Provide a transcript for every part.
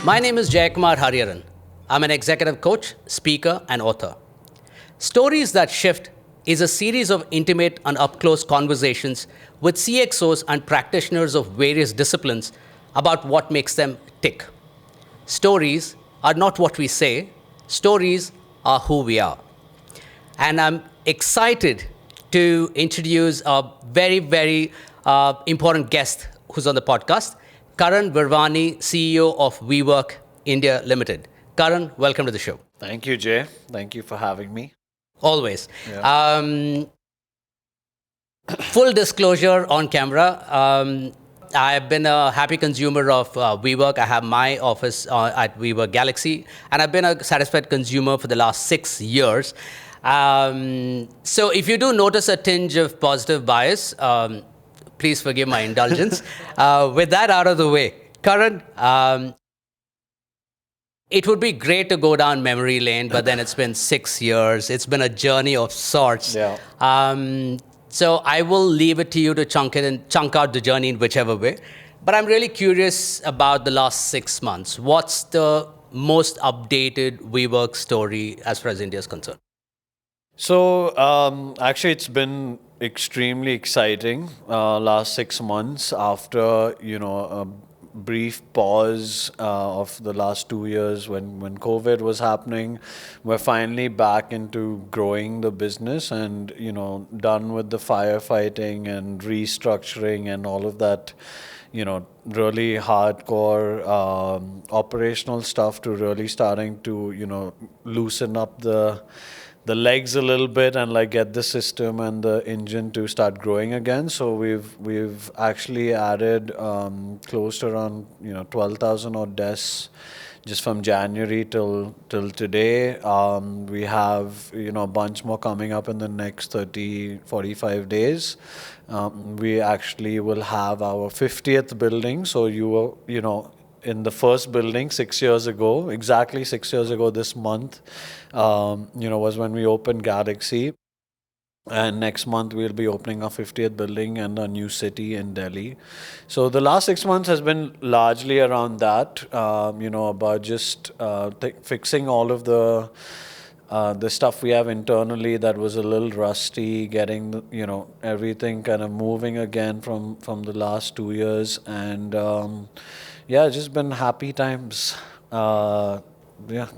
My name is Jayakumar Hariharan. I'm an executive coach, speaker, and author. Stories That Shift is a series of intimate and up-close conversations with CXOs and practitioners of various disciplines about what makes them tick. Stories are not what we say, stories are who we are. And I'm excited to introduce a very important guest who's on the podcast, Karan Virwani, CEO of WeWork India Limited. Karan, welcome to the show. Thank you, Jay. Thank you for having me. Always. Yeah. Full disclosure on camera. I've been a happy consumer of WeWork. I have my office at WeWork Galaxy, and I've been a satisfied consumer for the last 6 years. So if you do notice a tinge of positive bias, please forgive my indulgence. With that out of the way, Karan, it would be great to go down memory lane, but then it's been 6 years. It's been a journey of sorts. Yeah. So I will leave it to you to chunk out the journey in whichever way. But I'm really curious about the last 6 months. What's the most updated WeWork story as far as India is concerned? So actually, it's been extremely exciting last 6 months after a brief pause of the last 2 years when COVID was happening. We're finally back into growing the business and done with the firefighting and restructuring and all of that. Really hardcore operational stuff to really starting to loosen up the legs a little bit and get the system and the engine to start growing again. So we've actually added close to around 12,000 odd desks just from January till today. We have a bunch more coming up in the next 30-45 days. We actually will have our 50th building. So in the first building 6 years ago, exactly 6 years ago this month, was when we opened Galaxy. And next month we'll be opening our 50th building and a new city in Delhi. So the last 6 months has been largely around that, about just fixing all of the stuff we have internally that was a little rusty, getting everything kind of moving again from the last 2 years, and just been happy times.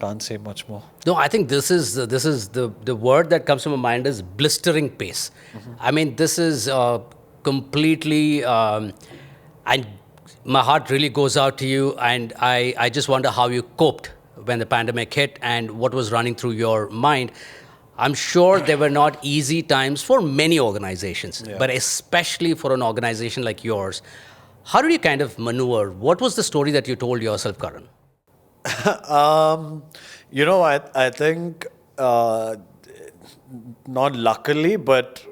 Can't say much more. No, I think this is the word that comes to my mind is blistering pace. Mm-hmm. I mean, this is completely, and my heart really goes out to you. And I just wonder how you coped when the pandemic hit and what was running through your mind. I'm sure there were not easy times for many organizations, but especially for an organization like yours. How did you kind of maneuver? What was the story that you told yourself, Karan? I think not luckily, but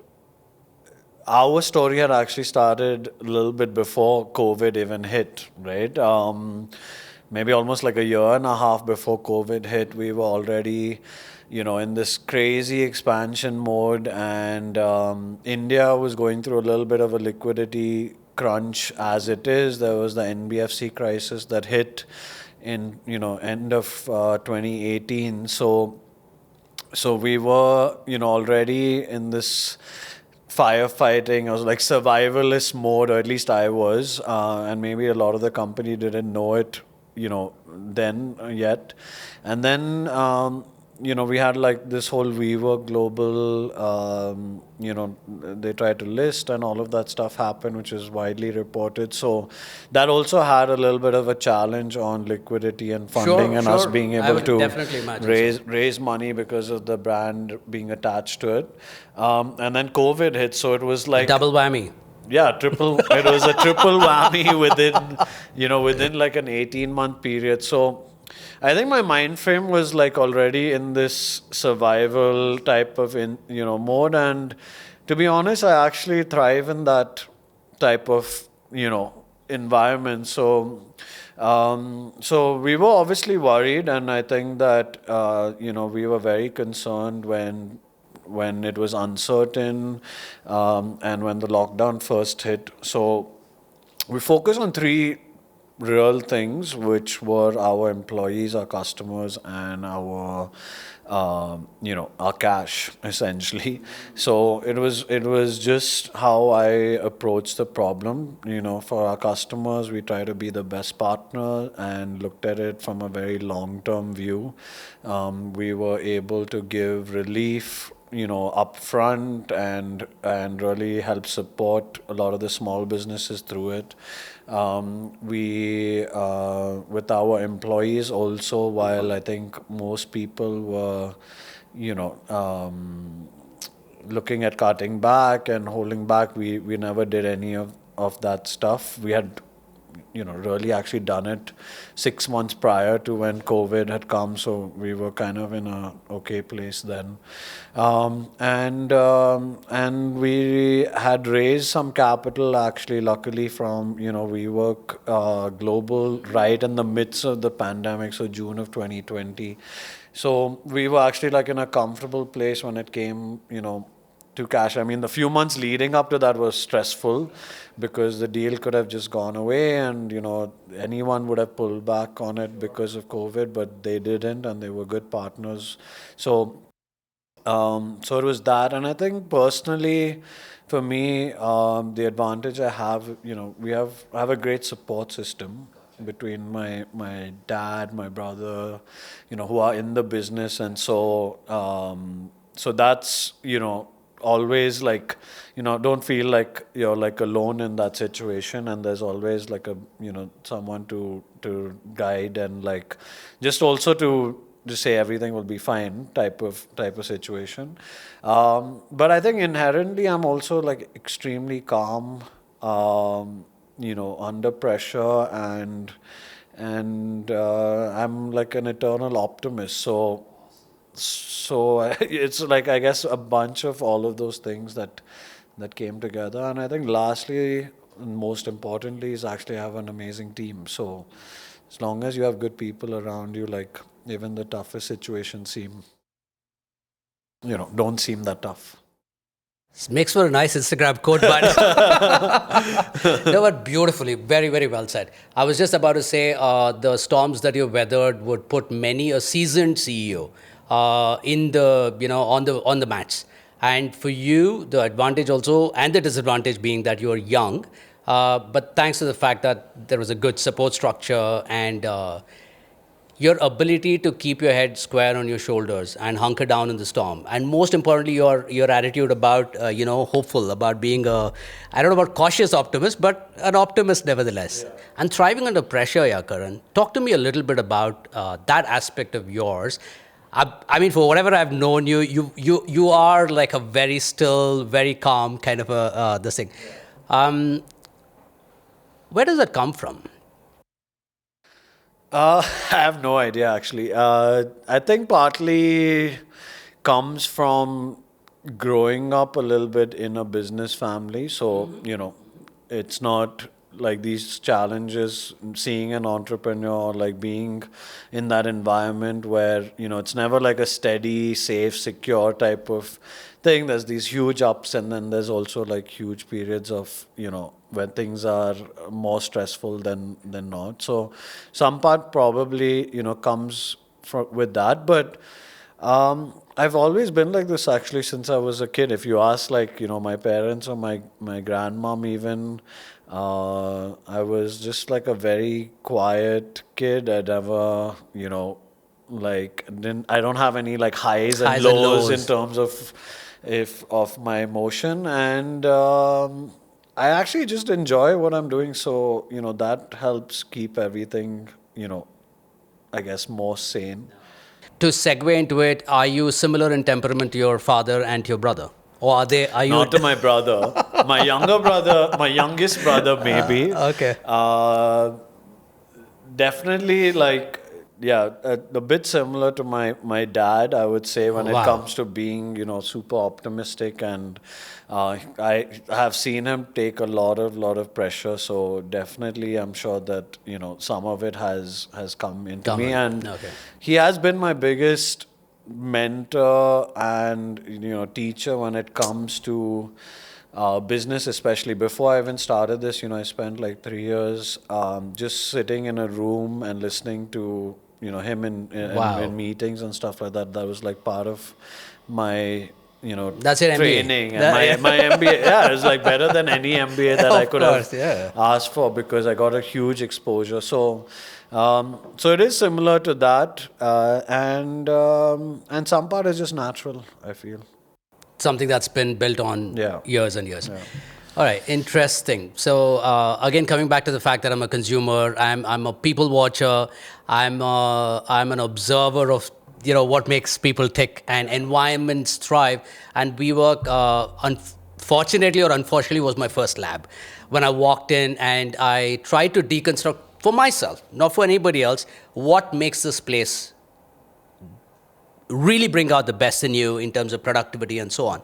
our story had actually started a little bit before COVID even hit, right? Maybe almost like a year and a half before COVID hit, we were already, in this crazy expansion mode, and India was going through a little bit of a liquidity crunch as it is. There was the NBFC crisis that hit in end of 2018. So we were already in this firefighting. I was like survivalist mode, or at least I was, and maybe a lot of the company didn't know it then yet. And then we had this whole WeWork Global, they tried to list and all of that stuff happened, which is widely reported. So that also had a little bit of a challenge on liquidity and funding, and us being able to raise money because of the brand being attached to it. And then COVID hit, so it was like double whammy. Yeah, it was a triple whammy within like an 18-month period. So I think my mind frame was already in this survival type of mode, and to be honest, I actually thrive in that type of environment. So we were obviously worried, and I think that we were very concerned when it was uncertain, and when the lockdown first hit. So we focused on three real things, which were our employees, our customers, and our our cash essentially. So it was just how I approached the problem. For our customers, we try to be the best partner and looked at it from a very long-term view. We were able to give relief upfront and really help support a lot of the small businesses through it. We with our employees also, while I think most people were looking at cutting back and holding back, we never did any of that stuff. We had really actually done it 6 months prior to when COVID had come, so we were kind of in a okay place then. And we had raised some capital actually, luckily from WeWork Global right in the midst of the pandemic, so June of 2020. So we were actually like in a comfortable place when it came, to cash. I mean, the few months leading up to that was stressful because the deal could have just gone away and, anyone would have pulled back on it because of COVID, but they didn't, and they were good partners. So it was that. And I think personally, for me, the advantage I have, I have a great support system between my dad, my brother, who are in the business. And so that's, always like, don't feel like you're like alone in that situation. And there's always like a, someone to guide and like just also to just say everything will be fine type of situation. But I think inherently I'm also like extremely calm, under pressure, and I'm like an eternal optimist. So it's like, I guess, a bunch of all of those things that came together. And I think lastly, and most importantly, is actually have an amazing team. So as long as you have good people around you, like even the toughest situations don't seem that tough. This makes for a nice Instagram quote, but no, but beautifully, very, very well said. I was just about to say the storms that you weathered would put many a seasoned CEO in the on the mats. And for you, the advantage also and the disadvantage being that you are young, but thanks to the fact that there was a good support structure and your ability to keep your head square on your shoulders and hunker down in the storm, and most importantly your attitude about hopeful, about being a, I don't know about cautious optimist, but an optimist nevertheless. Yeah. And thriving under pressure. Yeah, Karan, talk to me a little bit about that aspect of yours. I mean, for whatever I've known you, you are like a very still, very calm kind of a this thing. Where does that come from? I have no idea actually. I think partly comes from growing up a little bit in a business family. So, it's not like these challenges, seeing an entrepreneur, like being in that environment where, it's never like a steady, safe, secure type of thing. There's these huge ups, and then there's also like huge periods of, when things are more stressful than not. So some part probably, comes with that. But I've always been like this actually since I was a kid. If you ask like, my parents or my grandmom even, I was just like a very quiet kid. I never, I don't have any like highs and lows in terms of my emotion. And I actually just enjoy what I'm doing. So, that helps keep everything, I guess, more sane. To segue into it, are you similar in temperament to your father and to your brother? Or are you? Not to my brother. My younger brother, my youngest brother, maybe. Okay. Definitely, like, yeah, a bit similar to my dad, I would say, when it Wow. comes to being, super optimistic. And I have seen him take a lot of pressure. So definitely, I'm sure that, some of it has come into me. And Okay. he has been my biggest mentor and teacher when it comes to business, especially before I even started this, I spent like 3 years just sitting in a room and listening to him Wow. in meetings and stuff like that. That was like part of my That's your MBA. training and my MBA. Yeah, it was like better than any MBA that I Of could course, have yeah. asked for, because I got a huge exposure. So it is similar to that, and some part is just natural, I feel. Something that's been built on Yeah. years and years. Yeah. All right, interesting. So again, coming back to the fact that I'm a consumer, I'm a people watcher, I'm an observer of what makes people tick and environments thrive. And WeWork, unfortunately or unfortunately, was my first lab. When I walked in and I tried to deconstruct for myself, not for anybody else, what makes this place really bring out the best in you in terms of productivity and so on.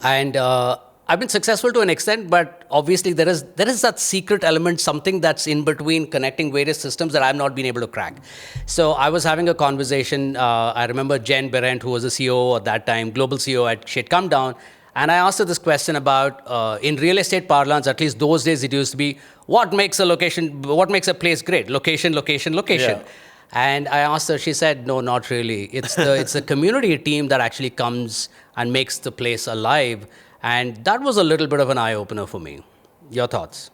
And I've been successful to an extent, but obviously there is that secret element, something that's in between connecting various systems that I've not been able to crack. So I was having a conversation. I remember Jen Berendt, who was the CEO at that time, global CEO, she'd come down, and I asked her this question about, in real estate parlance, at least those days it used to be, what makes a place great? Location, location, location. Yeah. And I asked her, she said, no, not really. It's the community team that actually comes and makes the place alive. And that was a little bit of an eye-opener for me. Your thoughts?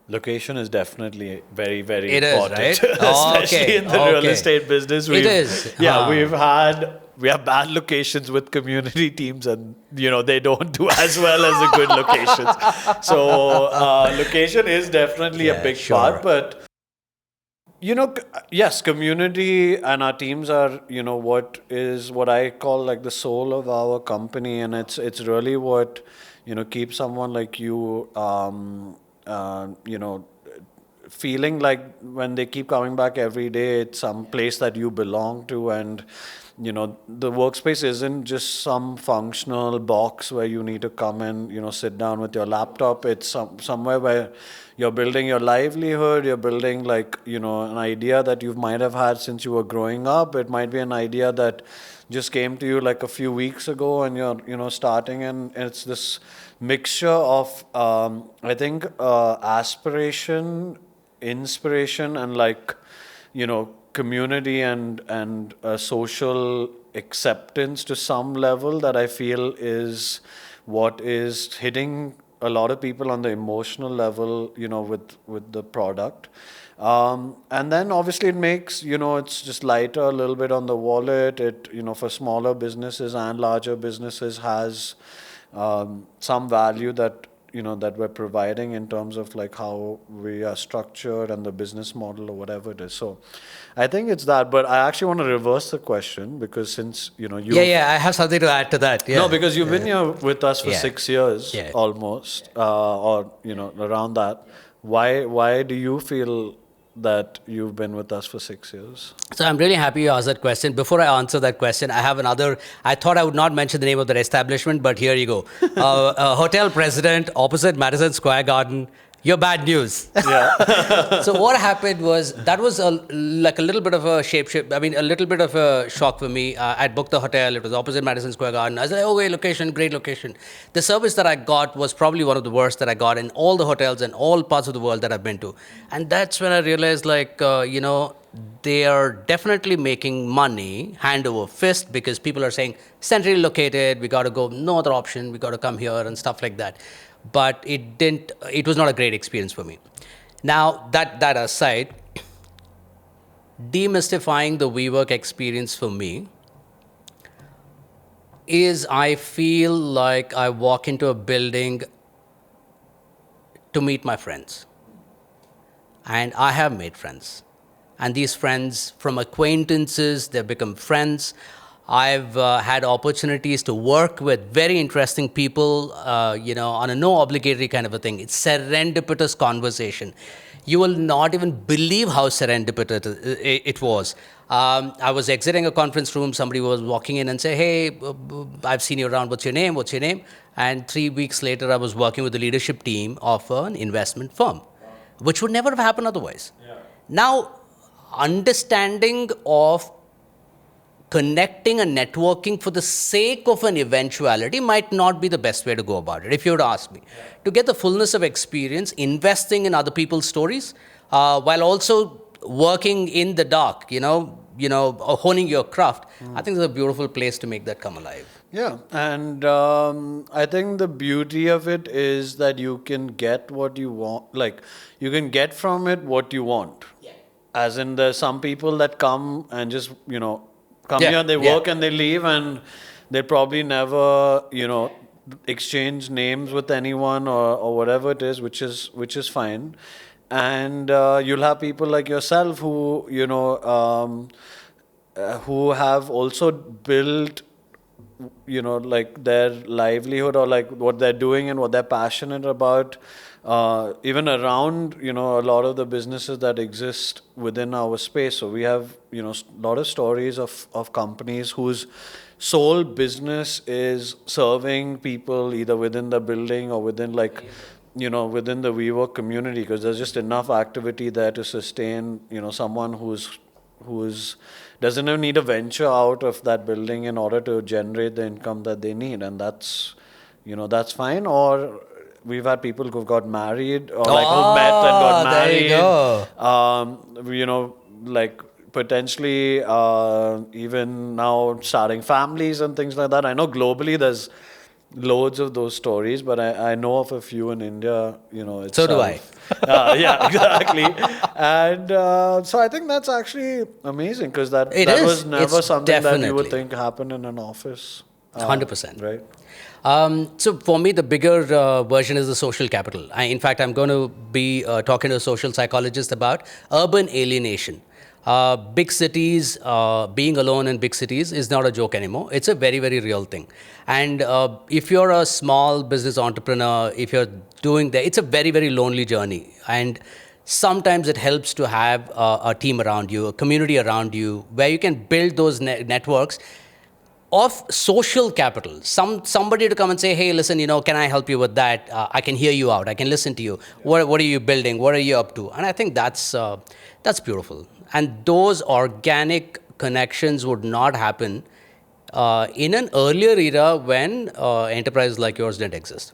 Location is definitely very, very It is, important, right? especially Okay, in the real okay. estate business. It is. Yeah, we have bad locations with community teams, and they don't do as well as the good locations. So location is definitely a Yeah, big sure. part, but yes, community and our teams are, what I call like the soul of our company, and it's really what, keeps someone like you, feeling like when they keep coming back every day, it's some place that you belong to, and the workspace isn't just some functional box where you need to come and sit down with your laptop. It's somewhere where you're building your livelihood. You're building like an idea that you might have had since you were growing up. It might be an idea that just came to you like a few weeks ago, and you're starting, and it's this mixture of I think aspiration, inspiration, and like community and social acceptance to some level that I feel is what is hitting a lot of people on the emotional level, with the product. And then obviously it makes, it's just lighter a little bit on the wallet. It, for smaller businesses and larger businesses has some value that, that we're providing in terms of like how we are structured and the business model or whatever it is. So I think it's that, but I actually want to reverse the question, because since, you Yeah, I have something to add to that. Yeah. no, because you've been here with us for Yeah. 6 years Yeah. almost, or around that. Why do you feel that you've been with us for 6 years? So I'm really happy you asked that question. Before I answer that question, I have another. I thought I would not mention the name of the establishment, but here you go. A hotel president opposite Madison Square Garden. Your bad news. Yeah. So what happened was that was like a little bit of a shape. I mean, a little bit of a shock for me. I'd booked the hotel. It was opposite Madison Square Garden. I was like, okay, location, great location. The service that I got was probably one of the worst that I got in all the hotels in all parts of the world that I've been to. And that's when I realized, like, they are definitely making money hand over fist, because people are saying centrally located, we got to go, no other option, we got to come here and stuff like that. But it was not a great experience for me. Now, that aside, demystifying the WeWork experience for me is, I feel like I walk into a building to meet my friends. And I have made friends. And these friends, from acquaintances, they've become friends. I've had opportunities to work with very interesting people, on a no obligatory kind of a thing. It's serendipitous conversation. You will not even believe how serendipitous it was. I was exiting a conference room. Somebody was walking in and say, "Hey, I've seen you around. What's your name? What's your name?" And 3 weeks later, I was working with the leadership team of an investment firm, which would never have happened otherwise. Yeah. Now, understanding of connecting and networking for the sake of an eventuality might not be the best way to go about it, if you were to ask me. To get the fullness of experience, investing in other people's stories, while also working in the dark, honing your craft, I think it's a beautiful place to make that come alive. Yeah, and I think the beauty of it is that you can get what you want, like you can get from it what you want. Yeah. As in, there's some people that come and just, come Yeah, here, they yeah. work and they leave, and they probably never, exchange names with anyone or whatever it is, which is fine. And you'll have people like yourself who have also built like their livelihood or like what they're doing and what they're passionate about, even around, a lot of the businesses that exist within our space. So we have, a lot of stories of companies whose sole business is serving people either within the building or within within the WeWork community, because there's just enough activity there to sustain, someone who's doesn't even need to venture out of that building in order to generate the income that they need, and that's fine. Or we've had people who've got married, or like who met and got married. There you go. Like potentially even now starting families and things like that. I know globally there's loads of those stories, but I know of a few in India, itself. So do I. Yeah, exactly. And so I think that's actually amazing, because that was never It's something that you would definitely. think happened in an office. 100%. Right. So for me, the bigger version is the social capital. In fact, I'm going to be talking to a social psychologist about urban alienation. Big cities, being alone in big cities is not a joke anymore. It's a very, very real thing. And if you're a small business entrepreneur, if you're doing that, it's a very, very lonely journey. And sometimes it helps to have a team around you, a community around you, where you can build those networks of social capital. Somebody to come and say, hey, listen, can I help you with that? I can hear you out. I can listen to you. What are you building? What are you up to? And I think that's beautiful. And those organic connections would not happen in an earlier era when enterprises like yours didn't exist.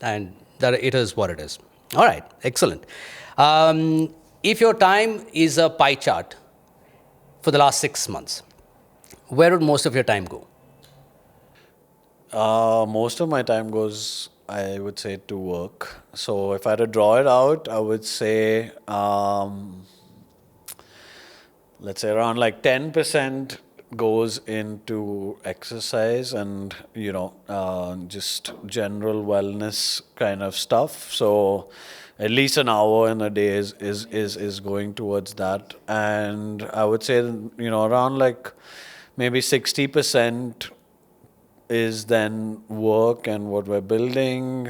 And that it is what it is. All right, excellent. If your time is a pie chart for the last 6 months, where would most of your time go? Most of my time goes, I would say, to work. So if I had to draw it out, I would say, let's say around like 10% goes into exercise and, just general wellness kind of stuff. So at least an hour in a day is going towards that. And I would say, around like maybe 60% is then work and what we're building.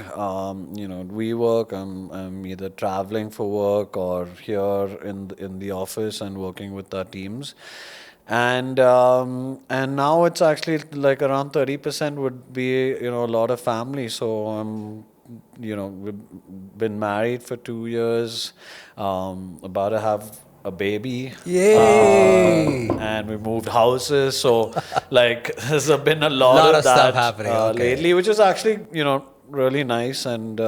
We work. I'm either traveling for work or here in the office and working with our teams. And now it's actually like around 30% would be a lot of family. So we've been married for 2 years, about to have a baby. Yay! And we moved houses. So like there's been a lot of that stuff happening. Okay. lately, which is actually, really nice and,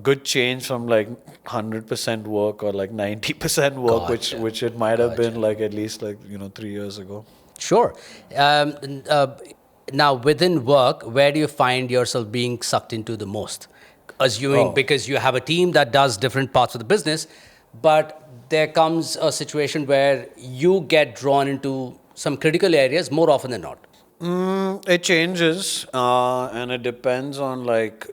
good change from like 100% work or like 90% work, Gotcha. which it might have been like at least like, 3 years ago. Sure. Now, within work, where do you find yourself being sucked into the most? Assuming because you have a team that does different parts of the business, but there comes a situation where you get drawn into some critical areas more often than not. It changes, and it depends on like,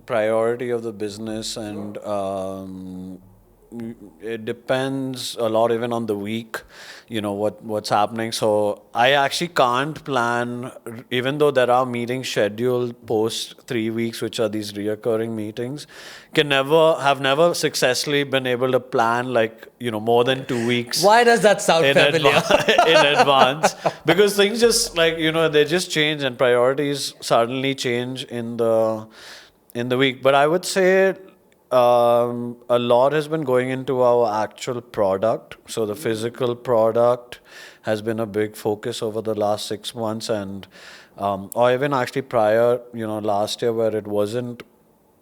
priority of the business, and it depends a lot even on the week, what's happening. So I actually can't plan, even though there are meetings scheduled post 3 weeks, which are these reoccurring meetings, have never successfully been able to plan like, more than 2 weeks. Why does that sound familiar? In advance, because things just like, they just change and priorities suddenly change in the week. But I would say, A lot has been going into our actual product. So the physical product has been a big focus over the last 6 months, and or even actually prior, last year where it wasn't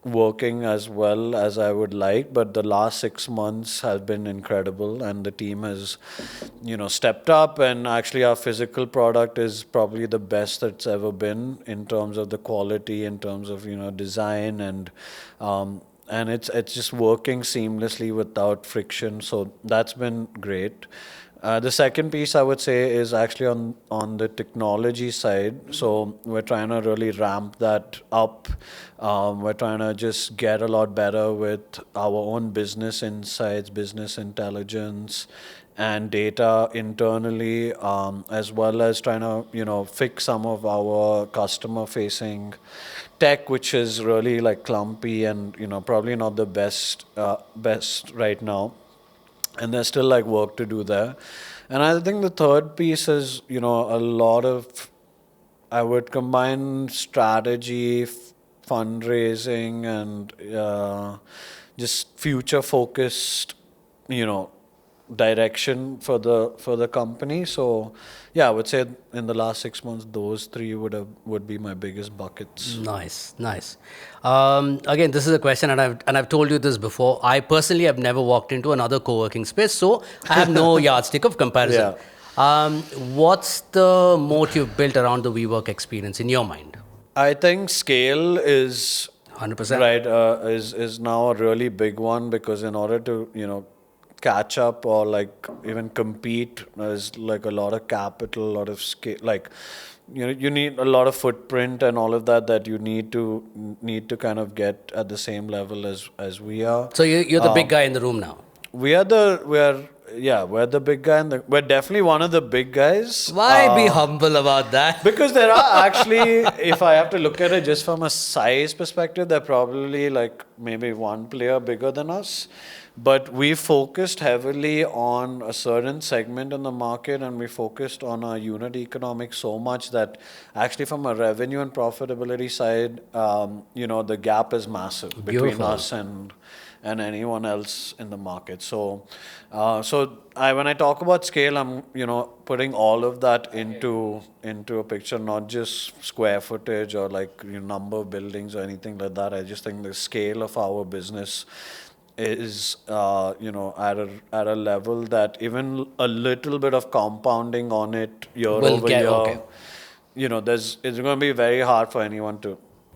working as well as I would like, but the last 6 months has been incredible, and the team has, stepped up. And actually, our physical product is probably the best that's ever been in terms of the quality, in terms of design, and it's just working seamlessly without friction. So that's been great. The second piece I would say is actually on the technology side. So we're trying to really ramp that up. We're trying to just get a lot better with our own business insights, business intelligence, and data internally, as well as trying to fix some of our customer facing tech, which is really like clumpy and probably not the best right now, and there's still like work to do there. And I think the third piece is a lot of, I would combine strategy, fundraising, and just future focused you know direction for the company. So yeah, I would say in the last 6 months those three would be my biggest buckets. Nice, nice. Again, this is a question, and I've told you this before. I personally have never walked into another co-working space, so I have no yardstick of comparison. What's the moat you've built around the WeWork experience in your mind? I think scale is 100%. right, is now a really big one, because in order to catch up or like even compete, there's like a lot of capital, a lot of scale, like you need a lot of footprint and all of that you need to kind of get at the same level as we are. So you're the big guy in the room now. We're the big guy, and we're definitely one of the big guys. Why be humble about that? Because there are actually, if I have to look at it just from a size perspective, there are probably like maybe one player bigger than us. But we focused heavily on a certain segment in the market, and we focused on our unit economics so much that actually from a revenue and profitability side, the gap is massive between us and anyone else in the market. So, when I talk about scale, I'm putting all of that into a picture, not just square footage or like number of buildings or anything like that. I just think the scale of our business is at a level that even a little bit of compounding on it year over year, it's going to be very hard for anyone to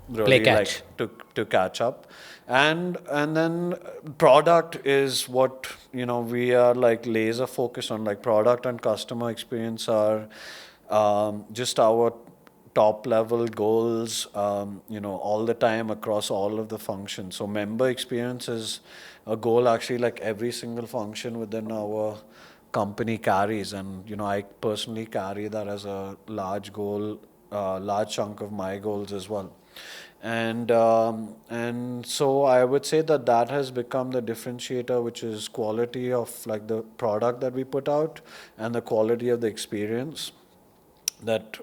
really to catch up. And then product is what we are like laser focused on. Like product and customer experience are just our top level goals, all the time across all of the functions. So member experience is a goal actually like every single function within our company carries, and I personally carry that as a large goal, large chunk of my goals as well. And so I would say that has become the differentiator, which is quality of like the product that we put out and the quality of the experience. That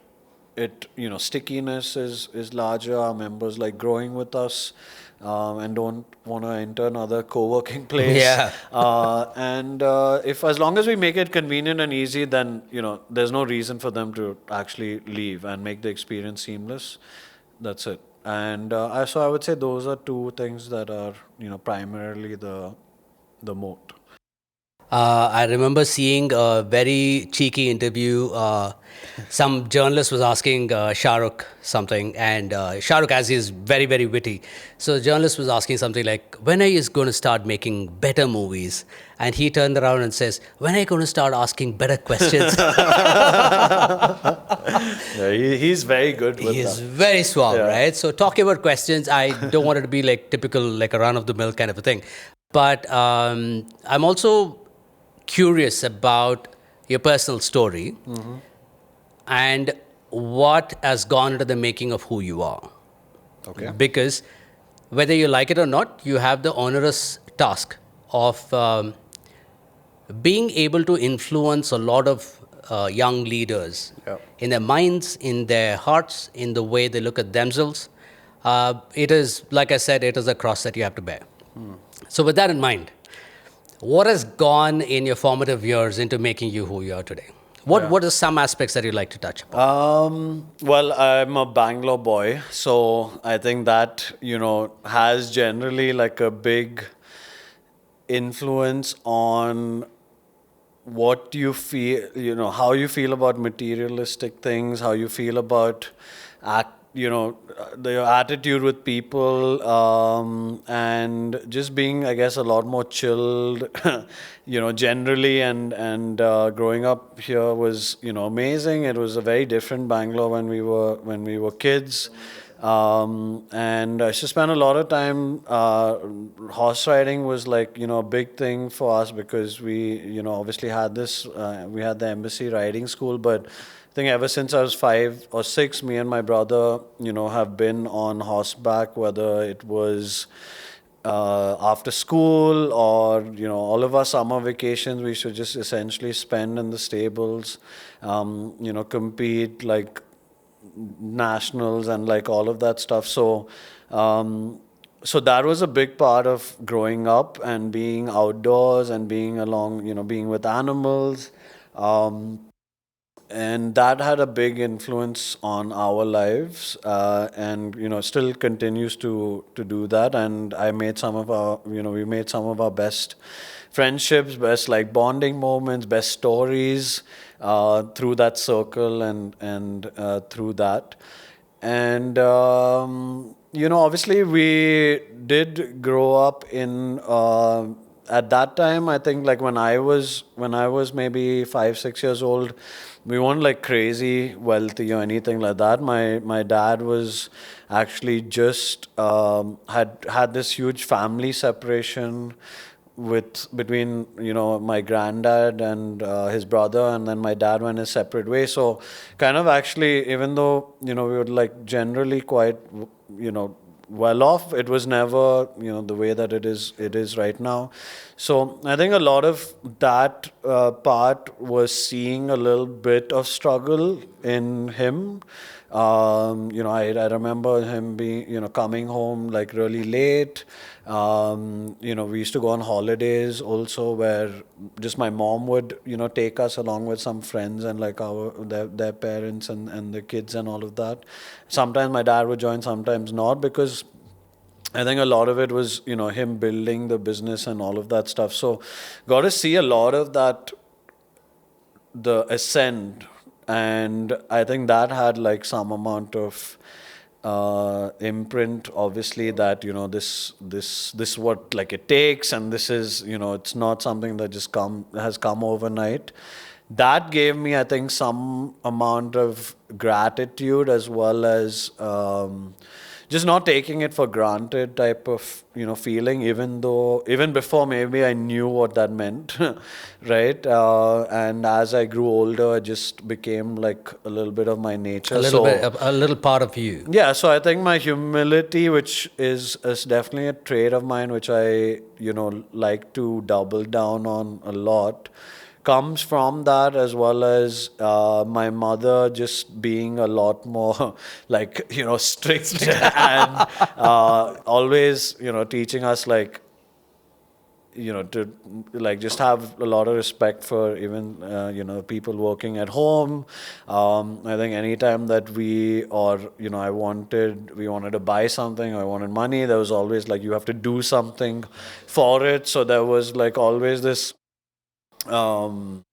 it stickiness is larger. Our members like growing with us, and don't want to enter another co-working place. And if as long as we make it convenient and easy, then there's no reason for them to actually leave, and make the experience seamless. That's it. And so I would say those are two things that are primarily the moat. I remember seeing a very cheeky interview. Some journalist was asking Shah Rukh something, and Shah Rukh, as he is very, very witty, so the journalist was asking something like, when are you going to start making better movies? And he turned around and says, when are you going to start asking better questions? He's very good with that. He's very suave, right? So talking about questions, I don't want it to be like typical, like a run-of-the-mill kind of a thing. But I'm also curious about your personal story and what has gone into the making of who you are. Okay. Because whether you like it or not, you have the onerous task of being able to influence a lot of young leaders in their minds, in their hearts, in the way they look at themselves. It is, like I said, it is a cross that you have to bear. So with that in mind, what has gone in your formative years into making you who you are today? What are some aspects that you'd like to touch upon? Well, I'm a Bangalore boy, so I think that, has generally like a big influence on what you feel, how you feel about materialistic things, how you feel about your attitude with people, and just being, I guess, a lot more chilled, generally. And growing up here was, amazing. It was a very different Bangalore when we were kids. And I used to spend a lot of time. Horse riding was like, a big thing for us because we, obviously had this, we had the embassy riding school. But I think ever since I was 5 or 6, me and my brother, have been on horseback, whether it was after school or, all of our summer vacations, we should just essentially spend in the stables, compete like nationals and like all of that stuff. So that was a big part of growing up and being outdoors and being along, being with animals. And that had a big influence on our lives, and still continues to do that. And I made some of our, we made some of our best friendships, best like bonding moments, best stories through that circle and through that. And obviously we did grow up in. At that time, I think like when I was maybe 5 6 years old, we weren't like crazy wealthy or anything like that. My dad was actually just had this huge family separation between my granddad and his brother, and then my dad went his separate way. So kind of actually, even though we were like generally quite well off, it was never the way that it is right now. So I think a lot of that part was seeing a little bit of struggle in him. I remember him being, coming home like really late. We used to go on holidays also where just my mom would, take us along with some friends and like their parents and the kids and all of that. Sometimes my dad would join, sometimes not, because I think a lot of it was, him building the business and all of that stuff. So got to see a lot of that, the ascent. And I think that had like some amount of imprint, obviously, that this what like it takes, and this is, it's not something that just has come overnight. That gave me, I think, some amount of gratitude, as well as just not taking it for granted type of feeling, even before maybe I knew what that meant. Right. And as I grew older, it just became like a little bit of my nature. A little part of you. Yeah, so I think my humility, which is definitely a trait of mine, which I like to double down on a lot, comes from that, as well as my mother just being a lot more like strict and always teaching us like to like just have a lot of respect for even people working at home. I think anytime that we wanted to buy something, or I wanted money, there was always like you have to do something for it. So there was like always this um,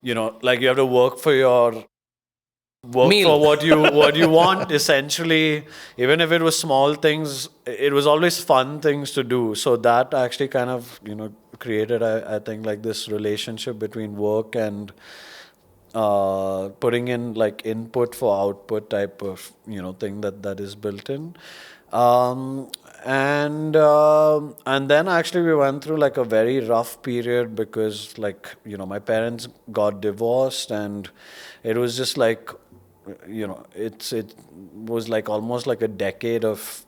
like you have to work Meal. for what you want, essentially. Even if it was small things, it was always fun things to do. So that actually kind of created, I think, like this relationship between work and putting in like input for output type of thing that is built in. um, and then actually we went through like a very rough period, because like my parents got divorced, and it was just like it was like almost like a decade of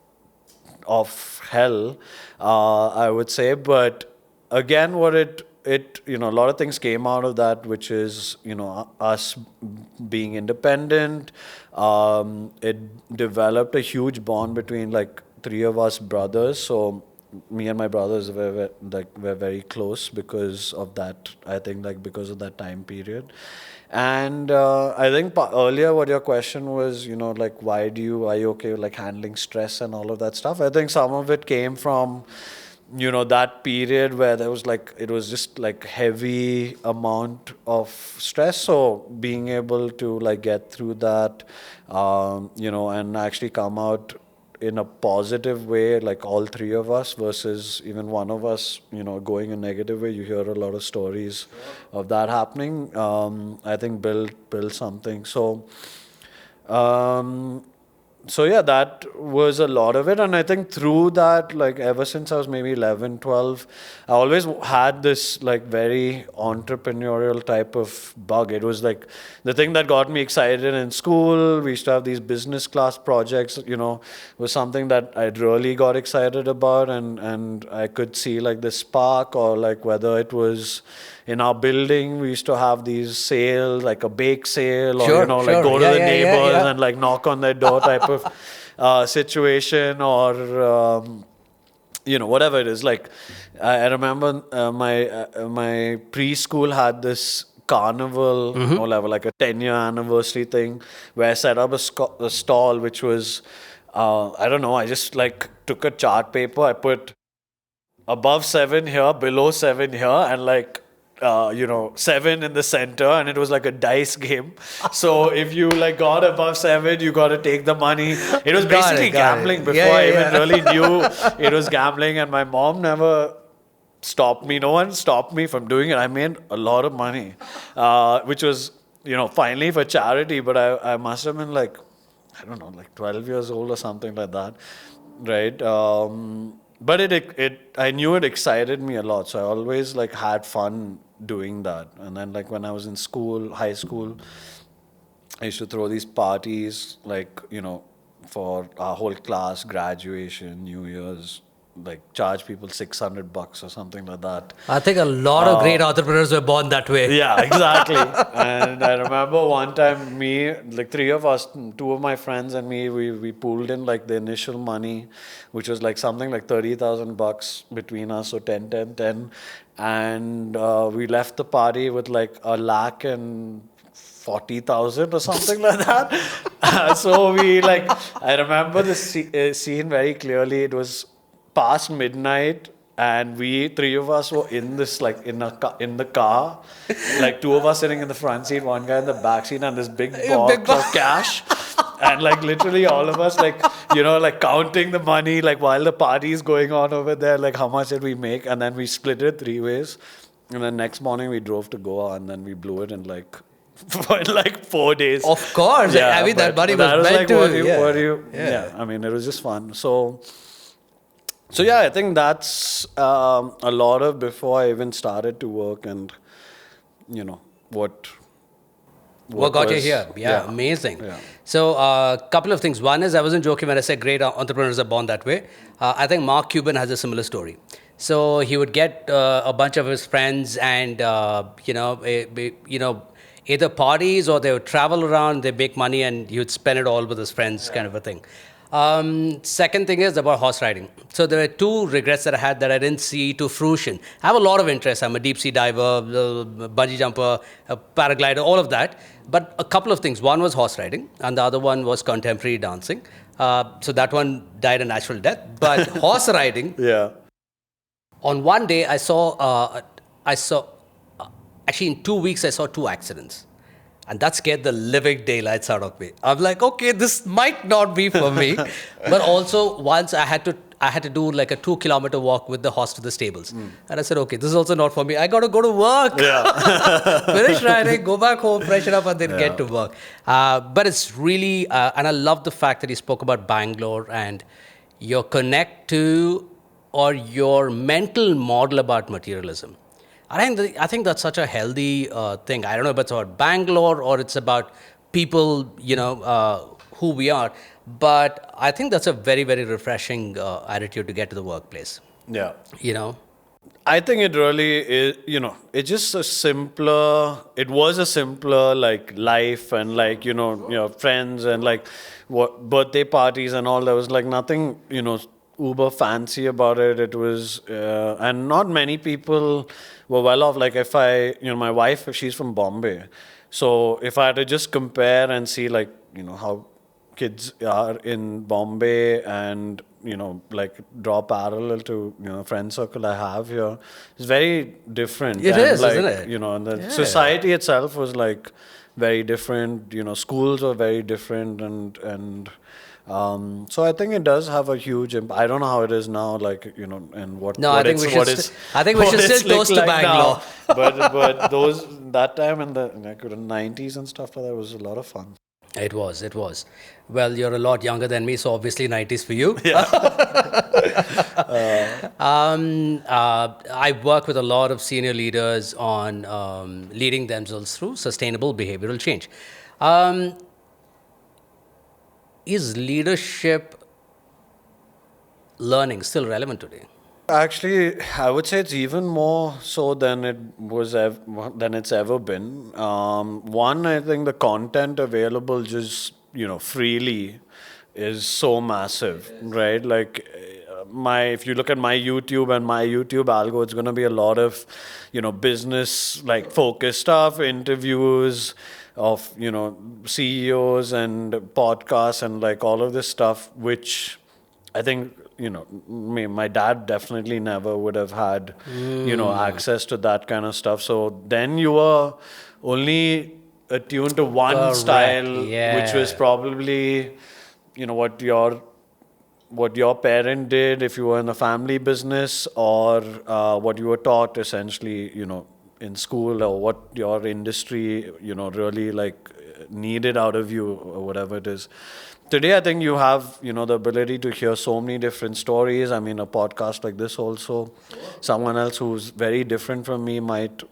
hell, I would say. But again, what it a lot of things came out of that, which is us being independent. It developed a huge bond between like three of us brothers. So me and my brothers were very close because of that. I think like because of that time period. And I think earlier what your question was, like are you okay with like handling stress and all of that stuff? I think some of it came from, that period where there was like, it was just like heavy amount of stress. So being able to like get through that, and actually come out in a positive way, like all three of us versus even one of us, going a negative way. You hear a lot of stories of that happening. I think build something. So yeah, that was a lot of it. And I think through that, like ever since I was maybe 11, 12, I always had this like very entrepreneurial type of bug. It was like the thing that got me excited in school. We used to have these business class projects, was something that I really got excited about. And I could see like the spark, or like whether it was in our building, we used to have these sales, like a bake sale, or, Sure, like sure. go to Yeah, the yeah, yeah, neighbors yeah. and like knock on their door type of situation, or, whatever it is. Like, I remember my preschool had this carnival or whatever, like a 10-year anniversary thing, where I set up a stall, which was, I don't know, I just like took a chart paper, I put above 7 here, below 7 here, and like 7 in the center, and it was like a dice game. So if you like got above 7, you got to take the money. It was Got basically it. gambling before I even really knew it was gambling. And my mom never stopped me. No one stopped me from doing it. I made a lot of money, which was, finally for charity. But I must have been like, I don't know, like 12 years old or something like that, right? But I knew it excited me a lot, so I always like had fun doing that. And then like when I was in school, high school, I used to throw these parties, like, for our whole class, graduation, New Year's, like charge people $600 or something like that. I think a lot of great entrepreneurs were born that way. Yeah, exactly. And I remember one time like three of us, two of my friends and me, we pooled in like the initial money, which was like something like $30,000 between us, so 10, 10, 10. And we left the party with like 140,000 or something like that. So we like, I remember the scene very clearly. It was past midnight, and we three of us were in this like in the car, like two of us sitting in the front seat, one guy in the back seat, and this big box of cash, and like literally all of us like like counting the money, like while the party is going on over there, like how much did we make, and then we split it 3 ways, and then next morning we drove to Goa, and then we blew it in like for like 4 days. Of course. Yeah, I mean, that money that was meant like to. yeah. I mean, it was just fun. So yeah, I think that's a lot of before I even started to work, and what Got you was, here? Yeah, amazing. Yeah. So, a couple of things. One is, I wasn't joking when I said great entrepreneurs are born that way. I think Mark Cuban has a similar story. So he would get a bunch of his friends, and either parties, or they would travel around. They make money, and he would spend it all with his friends, kind of a thing. Second thing is about horse riding. So there were two regrets that I had that I didn't see to fruition. I have a lot of interest. I'm a deep sea diver, bungee jumper, a paraglider, all of that. But a couple of things. One was horse riding, and the other one was contemporary dancing. So that one died a natural death. But horse riding, Yeah. on one day actually in 2 weeks I saw 2 accidents. And that scared the living daylights out of me. I'm like, okay, this might not be for me. But also, once I had to do like a 2 kilometer walk with the horse to the stables. And I said, okay, this is also not for me. I got to go to work. Yeah. Finish riding, go back home, freshen up, and then get to work. But it's really, and I love the fact that he spoke about Bangalore and your connect to, or your mental model about materialism. I think that's such a healthy thing. I don't know if it's about Bangalore or it's about people, who we are. But I think that's a very, very refreshing attitude to get to the workplace. Yeah. I think it really is, it's just it was a simpler like life, and like, friends, and like what birthday parties and all. There was like nothing, uber fancy about it. It was, and not many people were well off. Like if my wife, she's from Bombay. So if I had to just compare and see like, how kids are in Bombay and, like draw parallel to, friend circle I have here, it's very different. It And is, isn't like, it? and the Yeah. society itself was like very different. Schools were very different, and so I think it does have a huge impact. I don't know how it is now, like, and No, I think we should. I think we should still toast to Bangalore. but that time in the like the 90s and stuff like that was a lot of fun. It was. It was. Well, you're a lot younger than me, so obviously 90s for you. I work with a lot of senior leaders on leading themselves through sustainable behavioral change. Um, is leadership learning still relevant today? Actually, I would say it's even more so than than it's ever been. One, I think the content available just freely is so massive, right? Like if you look at my YouTube and my YouTube algo, it's going to be a lot of business like focused stuff, interviews of CEOs and podcasts and like all of this stuff, which I think my dad definitely never would have had access to that kind of stuff. So then you were only attuned to one Correct. style, Yeah. which was probably what your parent did if you were in the family business, or what you were taught essentially in school, or what your industry really like needed out of you, or whatever it is. Today, I think you have, the ability to hear so many different stories. I mean, a podcast like this also, someone else who's very different from me might,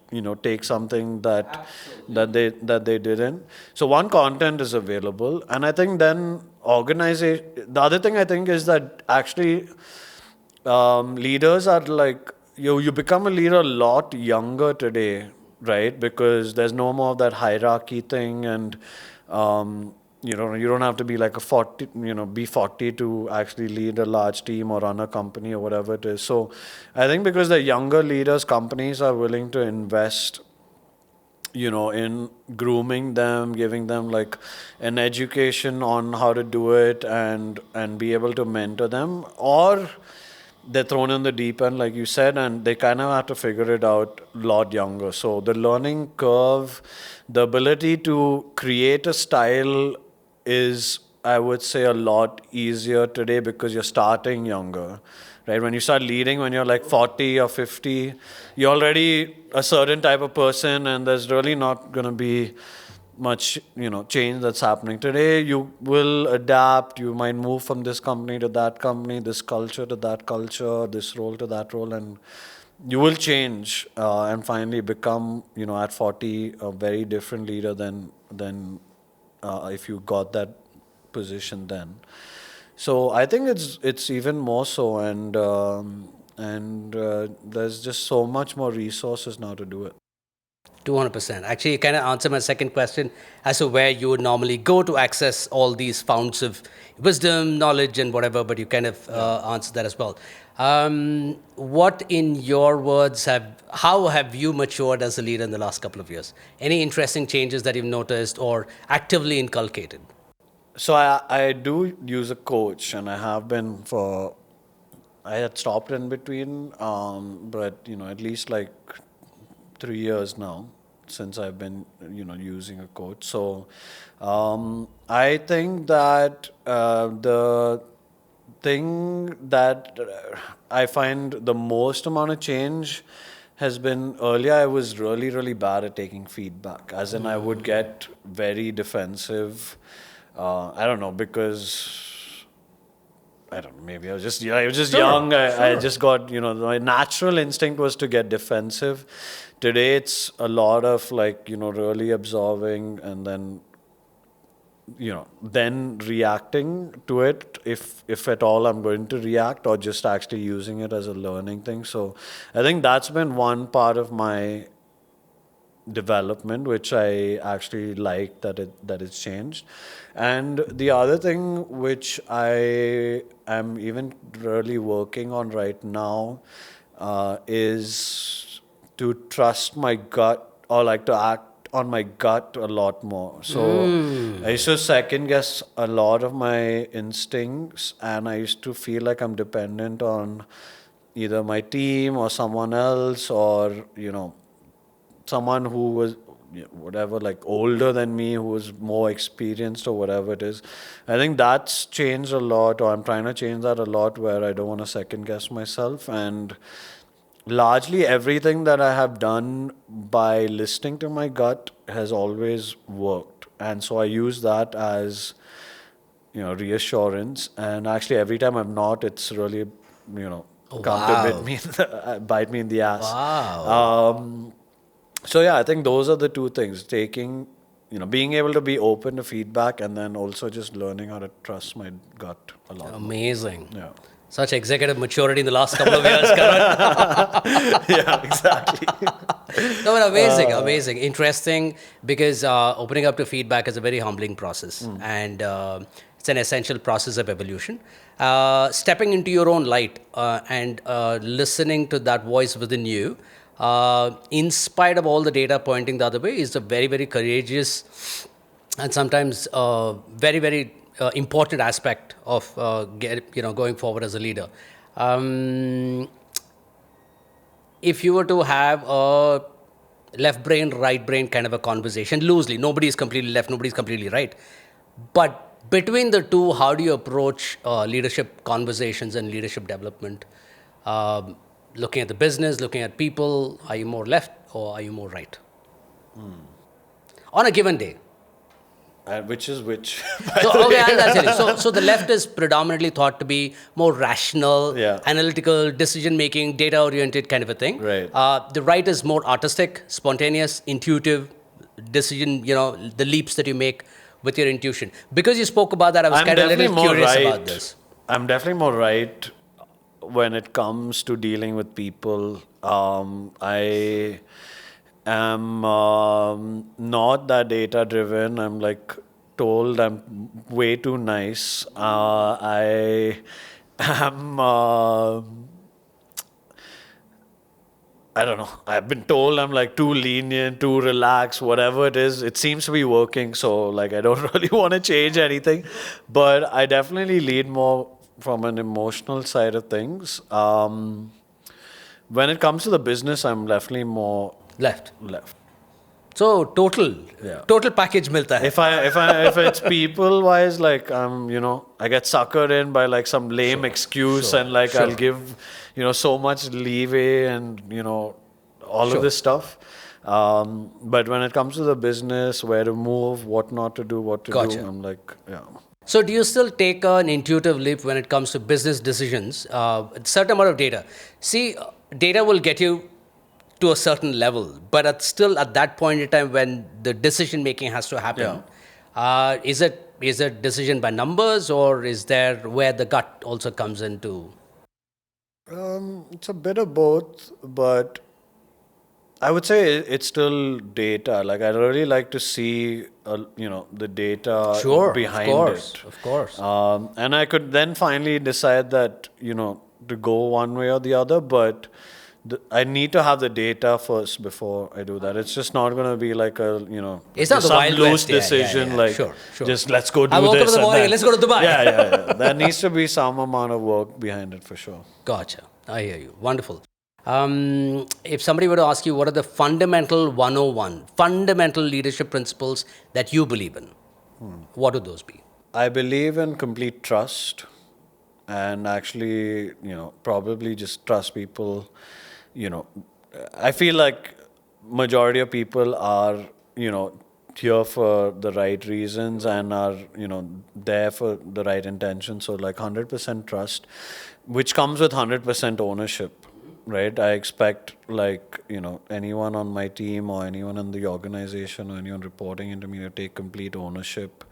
take something that they didn't. So one, content is available, and I think then organization. The other thing I think is that actually, leaders are like you become a leader a lot younger today, right? Because there's no more of that hierarchy thing, and you don't have to be like a 40, be 40 to actually lead a large team or run a company or whatever it is. So I think because the younger leaders, companies are willing to invest in grooming them, giving them like an education on how to do it, and be able to mentor them, or they're thrown in the deep end, like you said, and they kind of have to figure it out a lot younger. So the learning curve, the ability to create a style is, I would say, a lot easier today because you're starting younger, right? When you start leading, when you're like 40 or 50, you're already a certain type of person, and there's really not going to be much change that's happening today. You will adapt, you might move from this company to that company, this culture to that culture, this role to that role, and you will change, and finally become at 40 a very different leader than if you got that position then. So I think it's even more so, and there's just so much more resources now to do it. 200%. Actually, you kind of answer my second question as to where you would normally go to access all these founts of wisdom, knowledge, and whatever, but you kind of answered that as well. What, in your words, how have you matured as a leader in the last couple of years? Any interesting changes that you've noticed or actively inculcated? So I do use a coach, and I have been for. I had stopped in between, but at least like 3 years now since I've been using a coach. So I think that the thing that I find the most amount of change has been, earlier I was really bad at taking feedback, as in I would get very defensive. I don't know, because I don't know, maybe I was just Sure, young. I sure. just got, my natural instinct was to get defensive. Today it's a lot of like, really absorbing, and then then reacting to it, if at all I'm going to react, or just actually using it as a learning thing. So I think that's been one part of my development, which I actually like that it's changed. And the other thing which I am even really working on right now is to trust my gut, or like to act on my gut a lot more. So I used to second guess a lot of my instincts, and I used to feel like I'm dependent on either my team or someone else, or someone who was whatever, like older than me, who was more experienced or whatever it is. I think that's changed a lot, or I'm trying to change that a lot, where I don't want to second guess myself. And largely everything that I have done by listening to my gut has always worked, and so I use that as reassurance. And actually every time I'm not, it's really come to Wow. bite me in the ass. Wow. So yeah, I think those are the two things: being able to be open to feedback, and then also just learning how to trust my gut a lot more. Amazing. Yeah. Such executive maturity in the last couple of years, Karan. Yeah, exactly. No, but amazing, interesting, because opening up to feedback is a very humbling process, and it's an essential process of evolution. Stepping into your own light and listening to that voice within you, in spite of all the data pointing the other way, is a very, very courageous and sometimes very, very important aspect of going forward as a leader. Um, if you were to have a left brain, right brain kind of a conversation, loosely, nobody is completely left, nobody is completely right. But between the two, how do you approach leadership conversations and leadership development? Looking at the business, looking at people, are you more left or are you more right? On a given day. Which is which? So, okay, I'll tell you. So the left is predominantly thought to be more rational, Yeah. analytical, decision-making, data-oriented kind of a thing. Right. The right is more artistic, spontaneous, intuitive, decision, the leaps that you make with your intuition. Because you spoke about that, I was I'm kind of a little definitely more curious right. about this. I'm definitely more right when it comes to dealing with people. I am not that data driven. I'm like told I'm way too nice. I am. I don't know. I've been told I'm like too lenient, too relaxed, whatever it is. It seems to be working. So, like, I don't really want to change anything. But I definitely lead more from an emotional side of things. When it comes to the business, I'm definitely more Left. left. So total, Yeah. total package milta hai. If it's people wise, like I get suckered in by like some lame excuse, sure, and like sure. I'll give so much leeway, and all Sure. of this stuff. But when it comes to the business, where to move, what not to do, what to Gotcha. do, I'm like, yeah. So, do you still take an intuitive leap when it comes to business decisions? A certain amount of data. See, data will get you to a certain level, but still at that point in time when the decision making has to happen, is it decision by numbers, or is there where the gut also comes into? It's a bit of both, but I would say it's still data. Like I really like to see, the data Sure, of behind course, it. of course. And I could then finally decide that, to go one way or the other, but I need to have the data first before I do that. It's just not going to be like It's not just the some Wild loose West. Yeah, decision, like sure, sure. just let's go do I woke up in this the and morning then, and let's go to Dubai. yeah. There needs to be some amount of work behind it for sure. Gotcha. I hear you. Wonderful. If somebody were to ask you what are the fundamental 101, fundamental leadership principles that you believe in, what would those be? I believe in complete trust, and actually, probably just trust people. You know, I feel like majority of people are, here for the right reasons and are, there for the right intention. So like 100% trust, which comes with 100% ownership, right? I expect like, anyone on my team or anyone in the organization or anyone reporting into me to take complete ownership.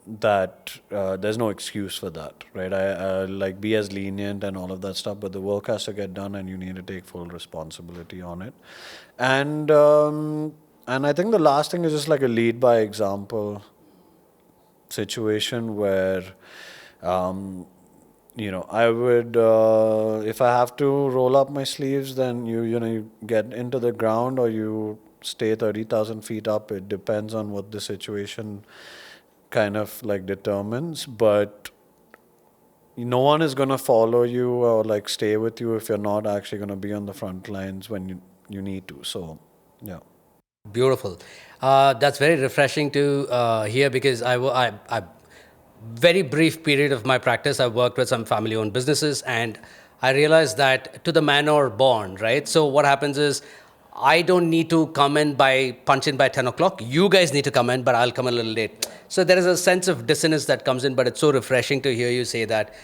that there's no excuse for that, right? I like be as lenient and all of that stuff, but the work has to get done, and you need to take full responsibility on it. And I think the last thing is just like a lead by example situation where, I would, if I have to roll up my sleeves, then you get into the ground or you stay 30,000 feet up. It depends on what the situation kind of like determines, but no one is going to follow you or like stay with you if you're not actually going to be on the front lines when you need to. So, yeah. Beautiful. That's very refreshing to hear because I very brief period of my practice, I worked with some family-owned businesses, and I realized that to the manor born, right? So what happens is, I don't need to come in by punch in by 10 o'clock. You guys need to come in, but I'll come a little late. So there is a sense of dissonance that comes in, but it's so refreshing to hear you say that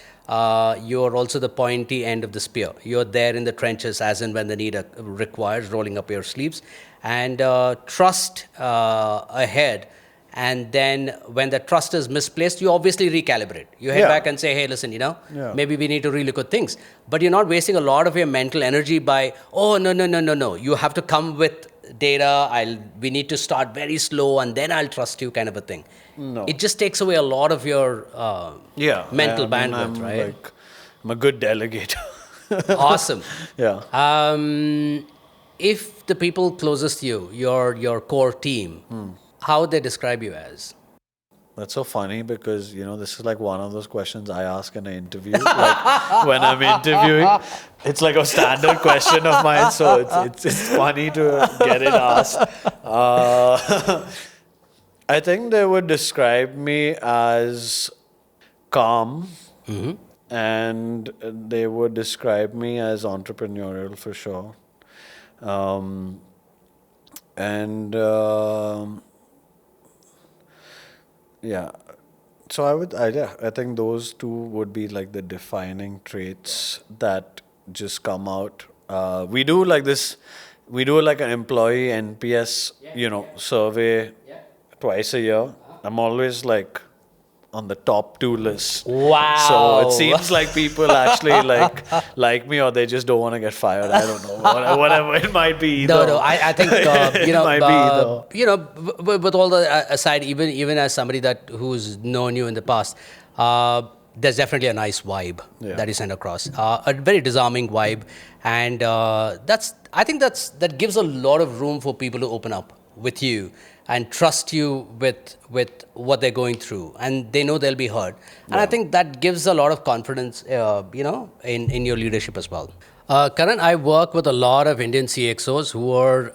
you're also the pointy end of the spear. You're there in the trenches as and when the need requires, rolling up your sleeves, and trust ahead. And then when the trust is misplaced, you obviously recalibrate. You head back and say, hey, listen, maybe we need to relook at things. But you're not wasting a lot of your mental energy by, oh, no. You have to come with data. We need to start very slow and then I'll trust you kind of a thing. No. It just takes away a lot of your mental bandwidth, I'm right? Like, I'm a good delegator. Awesome. Yeah. If the people closest to you, your core team, how would they describe you as? That's so funny because, this is like one of those questions I ask in an interview. Like when I'm interviewing, it's like a standard question of mine. So it's funny to get it asked. I think they would describe me as calm, and they would describe me as entrepreneurial for sure. And yeah, so I think those two would be like the defining traits that just come out. We do like an employee NPS, survey twice a year. I'm always like on the top 2 list. Wow. So it seems like people actually like me, or they just don't want to get fired. I don't know. Whatever it might be. No. I think it might be either. with all the aside, even as somebody who's known you in the past, there's definitely a nice vibe that you send across. A very disarming vibe, and I think that gives a lot of room for people to open up with you and trust you with what they're going through, and they know they'll be heard. And I think that gives a lot of confidence, in your leadership as well. Karan, I work with a lot of Indian CXOs who are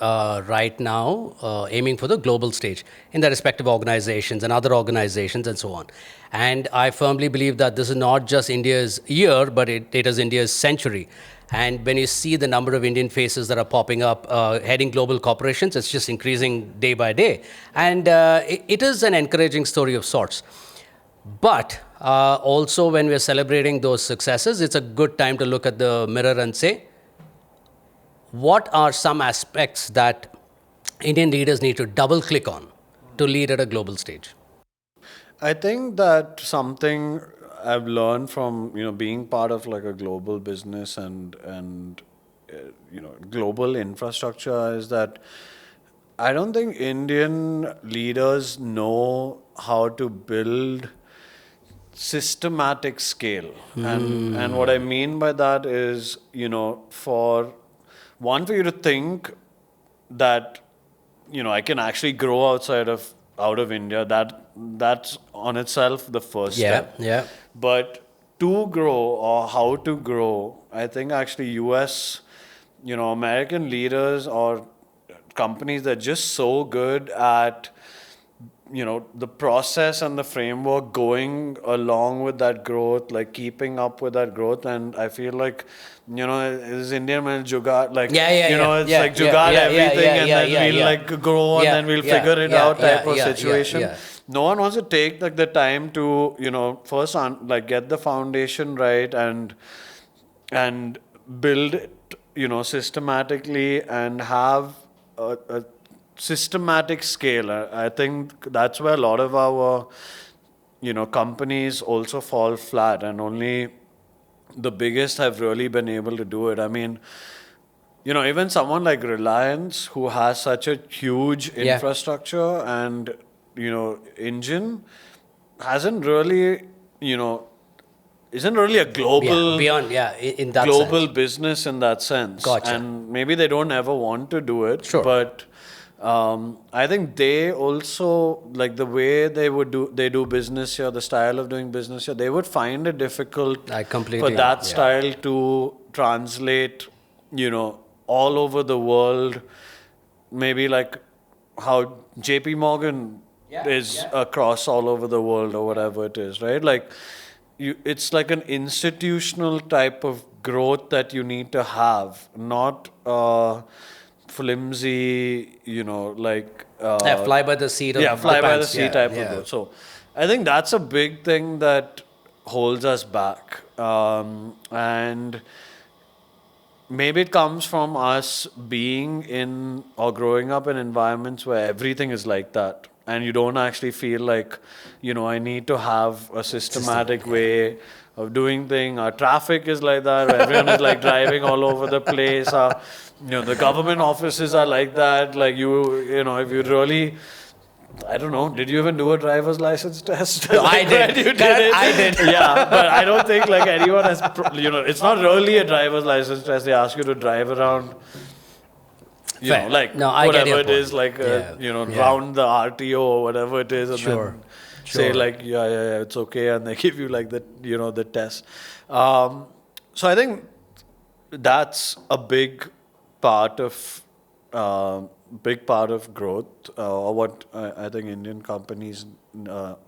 right now aiming for the global stage in their respective organizations and other organizations and so on. And I firmly believe that this is not just India's year, but it is India's century. And when you see the number of Indian faces that are popping up, heading global corporations, it's just increasing day by day. And it is an encouraging story of sorts. But also, when we're celebrating those successes, it's a good time to look at the mirror and say, what are some aspects that Indian leaders need to double click on to lead at a global stage? I think that something I've learned from being part of like a global business and global infrastructure is that I don't think Indian leaders know how to build systematic scale. And what I mean by that is, for you to think that, I can actually grow out of India, that's on itself the first step. Yeah. But to grow or how to grow, I think actually US, American leaders or companies that are just so good at the process and the framework going along with that growth, like keeping up with that growth. And I feel like, this Indian man jugaad, like jugaad everything and then we'll like grow and then we'll figure it out type of situation. No one wants to take like the time to, first get the foundation right and build it, systematically and have a systematic scale. I think that's where a lot of our companies also fall flat, and only the biggest have really been able to do it. I mean, even someone like Reliance, who has such a huge Yeah. infrastructure and, engine, hasn't really, isn't really a global Beyond, in that global sense. business in that sense. Gotcha. And maybe they don't ever want to do it. Sure. But I think they also, like the way they do business here, the style of doing business here, they would find it difficult I completely, for that yeah. style to translate, all over the world. Maybe like how JP Morgan is across all over the world or whatever it is, right? Like it's like an institutional type of growth that you need to have, not flimsy, like Fly by the seat of fly by the pants. seat type of growth. So I think that's a big thing that holds us back, and maybe it comes from us being in or growing up in environments where everything is like that. And you don't actually feel like, I need to have a systematic way of doing things. Our traffic is like that, where everyone is like driving all over the place. The government offices are like that. Like if you really, I don't know, did you even do a driver's license test? I did. You did it? I did. Yeah, but I don't think like anyone has, it's not really a driver's license test. They ask you to drive around. Fair. Like No, I get whatever your it is, point. like round the RTO or whatever it is, and then say Sure. like it's okay, and they give you like the test. So I think that's a big part of growth, or what I think Indian companies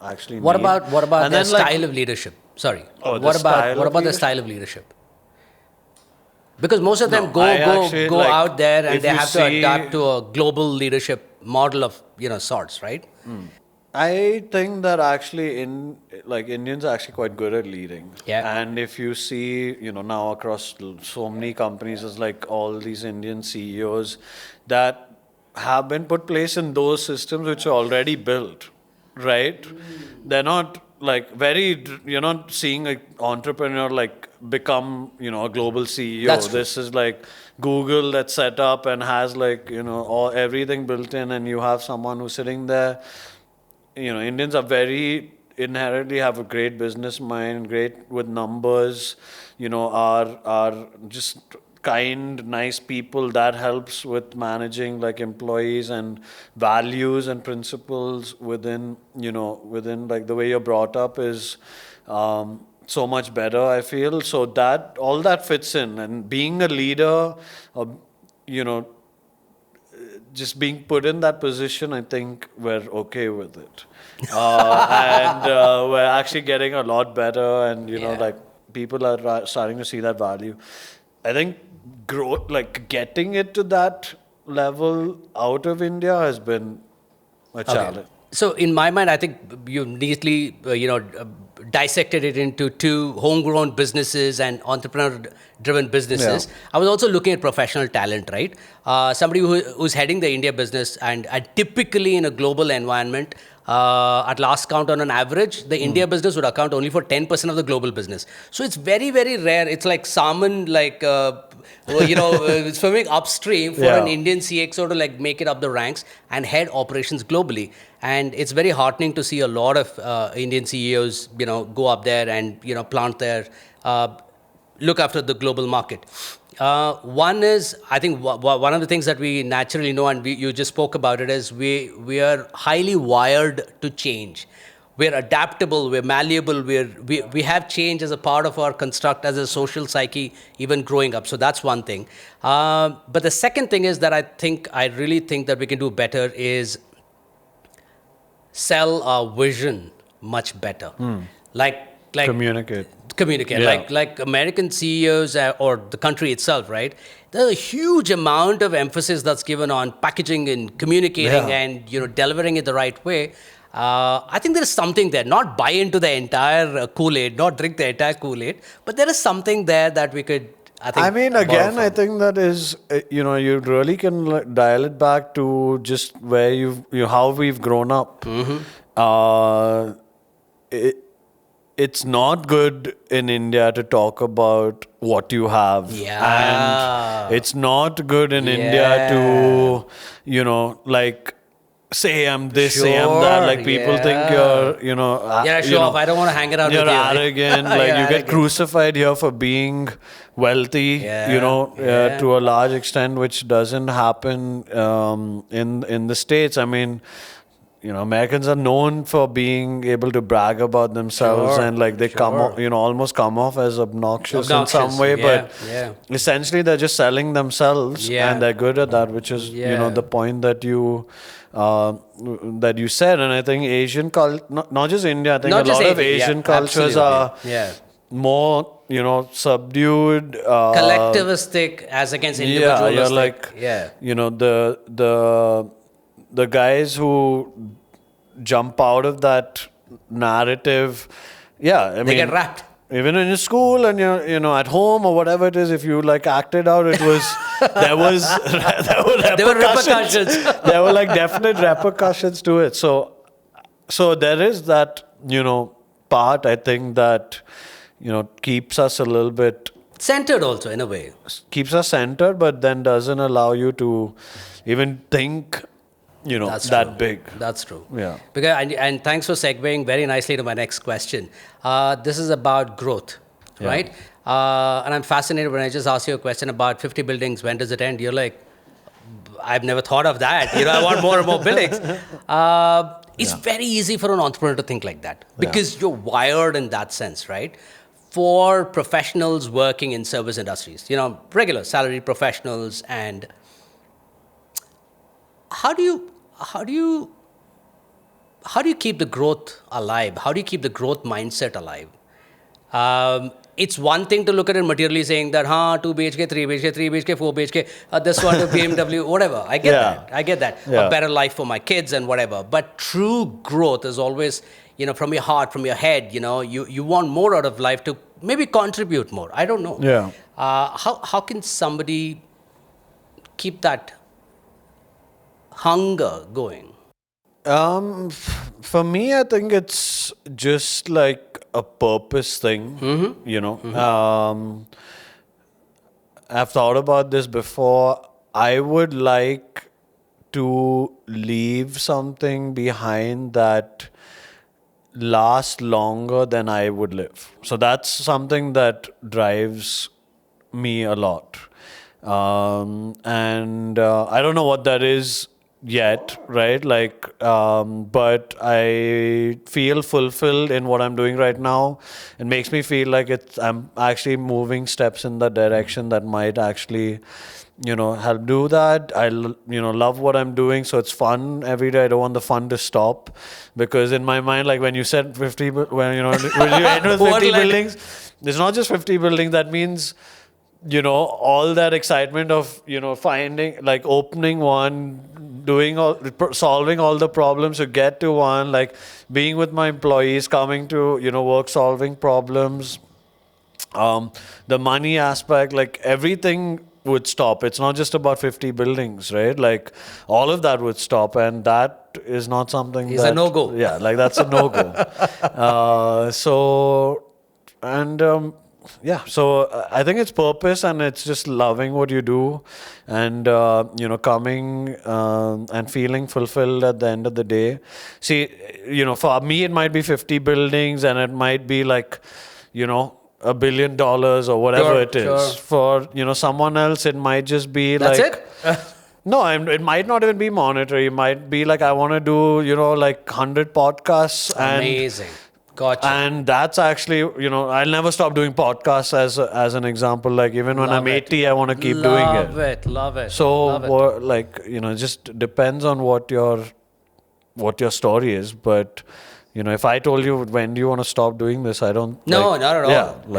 actually What need. about And the then, like, style of leadership? Sorry. Oh, the what about style of the leadership? style of leadership? Because most of them No, I go actually, go like, out there and if they you have to see- adapt to a global leadership model of sorts, right? I think that actually Indians are actually quite good at leading. Yeah. And if you see, now across so many companies, there's like all these Indian CEOs that have been put place in those systems which are already built, right? They're not like you're not seeing an entrepreneur like become, a global CEO. That's true. This is like Google that's set up and has like, everything built in, and you have someone who's sitting there. Indians are very inherently have a great business mind, great with numbers, are just kind, nice people. That helps with managing like employees and values and principles within like the way you're brought up is so much better, I feel. So that all that fits in, and being a leader, just being put in that position, I think we're okay with it. And we're actually getting a lot better, and, like people are starting to see that value. I think growth, like getting it to that level out of India has been a challenge. So in my mind, I think you neatly, dissected it into two homegrown businesses and entrepreneur-driven businesses. Yeah. I was also looking at professional talent, right? Somebody who's heading the India business, and typically in a global environment, at last count on an average, the India business would account only for 10% of the global business. So it's very, very rare. It's like salmon, like, swimming upstream for an Indian CXO to like make it up the ranks and head operations globally. And it's very heartening to see a lot of Indian CEOs, go up there and, plant their, look after the global market. One is, I think, one of the things that we naturally know, and you just spoke about it, is we are highly wired to change. We're adaptable, we're malleable, we have change as a part of our construct as a social psyche, even growing up. So that's one thing. But the second thing is that I really think that we can do better is sell our vision much better. Like Communicate. Yeah. Like American CEOs or the country itself, right? There's a huge amount of emphasis that's given on packaging and communicating and delivering it the right way. I think there's something there. Not buy into the entire Kool-Aid, not drink the entire Kool-Aid, but there is something there that we could. I mean, again, I think that is, you really can dial it back to just where how we've grown up. it's not good in India to talk about what you have. Yeah. And it's not good in India to, like, say I'm this, say I'm that. Sure, Like, people think yeah. you're, you know, Yeah, show off. I don't want to hang it out you're with you. arrogant. You're Like, you get arrogant. crucified here for being wealthy, Yeah. to a large extent, which doesn't happen in the States. I mean, Americans are known for being able to brag about themselves, Sure, and like they sure. almost come off as obnoxious in some Obnoxious, way, yeah, but yeah. essentially they're just selling themselves, Yeah. and they're good at that, which is Yeah. the point uh, that you said. And I think Asian not just India, I think Not a just lot of Asian, yeah, Asian cultures absolutely. are Yeah. more subdued, Collectivistic as against individualistic. yeah, you're like, yeah. the guys who jump out of that narrative, I They get mean, wrapped. even in your school and you're, at home or whatever it is, if you like acted out, it was there were repercussions. There were like definite repercussions to it. So there is that part, I think, that keeps us a little bit Centered also, in a way. keeps us centered, but then doesn't allow you to even think, That's that true. big. That's true. Yeah. Because and thanks for segueing very nicely to my next question. This is about growth, right? And I'm fascinated when I just asked you a question about 50 buildings. When does it end? You're like, I've never thought of that. I want more and more buildings. It's very easy for an entrepreneur to think like that because you're wired in that sense, right? For professionals working in service industries, regular salaried professionals, and how do you keep the growth alive? How do you keep the growth mindset alive? It's one thing to look at it materially, saying that 2 BHK, 3 BHK, 3 BHK, 4 BHK, this one to BMW, whatever. I get that. Yeah. A better life for my kids and whatever. But true growth is always, from your heart, from your head. You want more out of life to maybe contribute more. I don't know. Yeah. How can somebody keep that hunger going? For me, I think it's just like a purpose thing, I've thought about this before. I would like to leave something behind that lasts longer than I would live. So that's something that drives me a lot. And I don't know what that is yet, right? Like, but I feel fulfilled in what I'm doing right now. It makes me feel like I'm actually moving steps in the direction that might actually, help do that. I, love what I'm doing. So it's fun every day. I don't want the fun to stop, because in my mind, like when you said 50, when you end with 50 buildings, it's not just 50 buildings. That means, all that excitement of, finding, like opening one, solving all the problems to get to one, like being with my employees, coming to, work, solving problems, the money aspect, like everything would stop. It's not just about 50 buildings, right? Like all of that would stop, and that is not something It's a no-go. Yeah, like that's a no-go. So I think it's purpose, and it's just loving what you do, and coming and feeling fulfilled at the end of the day. See, for me it might be 50 buildings, and it might be like, $1 billion or whatever Sure, it is. sure. For someone else, it might just be That's like. it? No, it might not even be monetary. It might be like, I want to do, like 100 podcasts. Amazing. Gotcha. And that's actually, I'll never stop doing podcasts as an example. Like even when I'm 80, I want to keep doing it. Love it. So, Love it. it just depends on what your story is. But, if I told you, when do you want to stop doing this? I don't. No, not at all.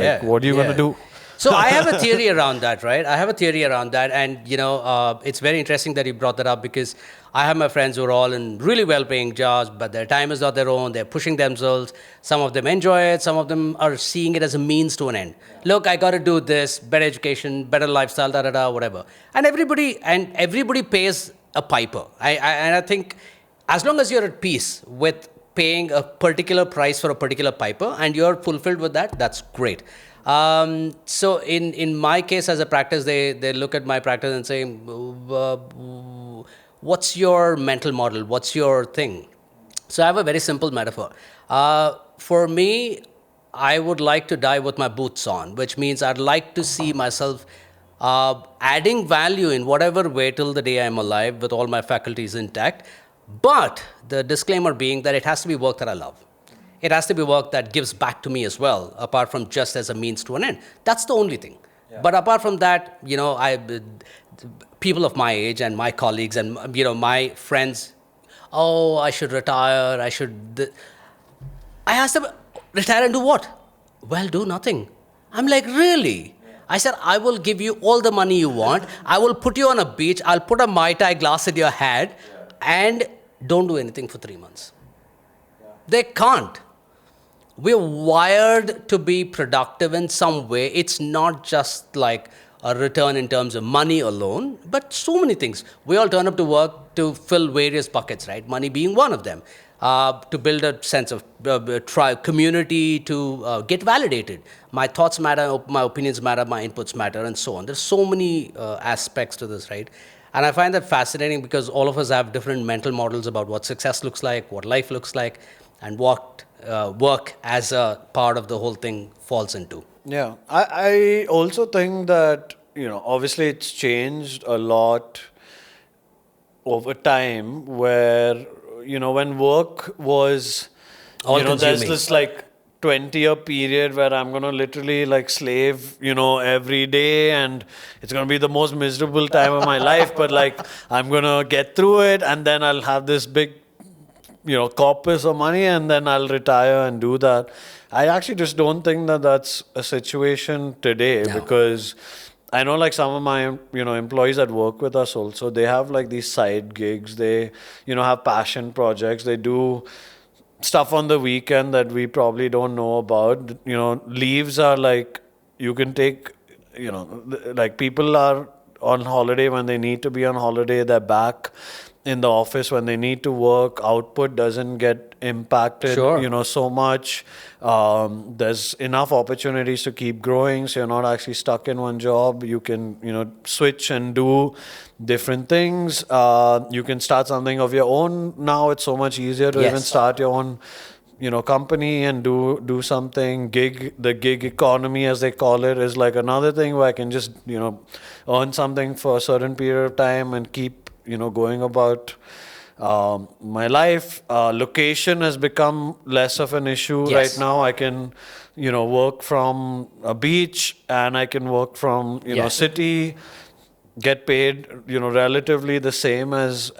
Yeah, what are you going to do? So I have a theory around that, right? And it's very interesting that you brought that up, because I have my friends who are all in really well-paying jobs, but their time is not their own. They're pushing themselves. Some of them enjoy it. Some of them are seeing it as a means to an end. Look, I got to do this, better education, better lifestyle, whatever. And everybody pays a piper. And I think as long as you're at peace with paying a particular price for a particular piper and you're fulfilled with that, that's great. So in my case as a practice, they look at my practice and say, what's your mental model? What's your thing? So I have a very simple metaphor. For me, I would like to die with my boots on, which means I'd like to see myself adding value in whatever way till the day I'm alive with all my faculties intact. But the disclaimer being that it has to be work that I love. It has to be work that gives back to me as well, apart from just as a means to an end. That's the only thing. Yeah. But apart from that, people of my age and my colleagues and my friends, oh, I should retire. I asked them, retire and do what? Well, do nothing. I'm like, really? I said, I will give you all the money you want. I will put you on a beach. I'll put a Mai Tai glass in your head and don't do anything for 3 months. They can't. We're wired to be productive in some way. It's not just like a return in terms of money alone, but so many things. We all turn up to work to fill various buckets, right? Money being one of them. To build a sense of community, to get validated. My thoughts matter, my opinions matter, my inputs matter, and so on. There's so many aspects to this, right? And I find that fascinating because all of us have different mental models about what success looks like, what life looks like, and what work as a part of the whole thing falls into. Yeah, I also think that, obviously it's changed a lot over time where, when work was, there's this like 20-year period where I'm going to literally like slave, every day and it's going to be the most miserable time of my life, but like I'm going to get through it and then I'll have this big, corpus of money and then I'll retire and do that. I actually just don't think that that's a situation today because I know like some of my, employees that work with us also, they have like these side gigs, they, have passion projects, they do stuff on the weekend that we probably don't know about. Leaves are like, you can take, like people are on holiday when they need to be on holiday, they're back in the office when they need to work, output doesn't get impacted, so much. There's enough opportunities to keep growing, so you're not actually stuck in one job. You can, switch and do different things. You can start something of your own. Now it's so much easier to even start your own, company and do something. The gig economy, as they call it, is like another thing where I can just, earn something for a certain period of time and keep going about my life. Location has become less of an issue right now. I can, work from a beach and I can work from, city, get paid, relatively the same as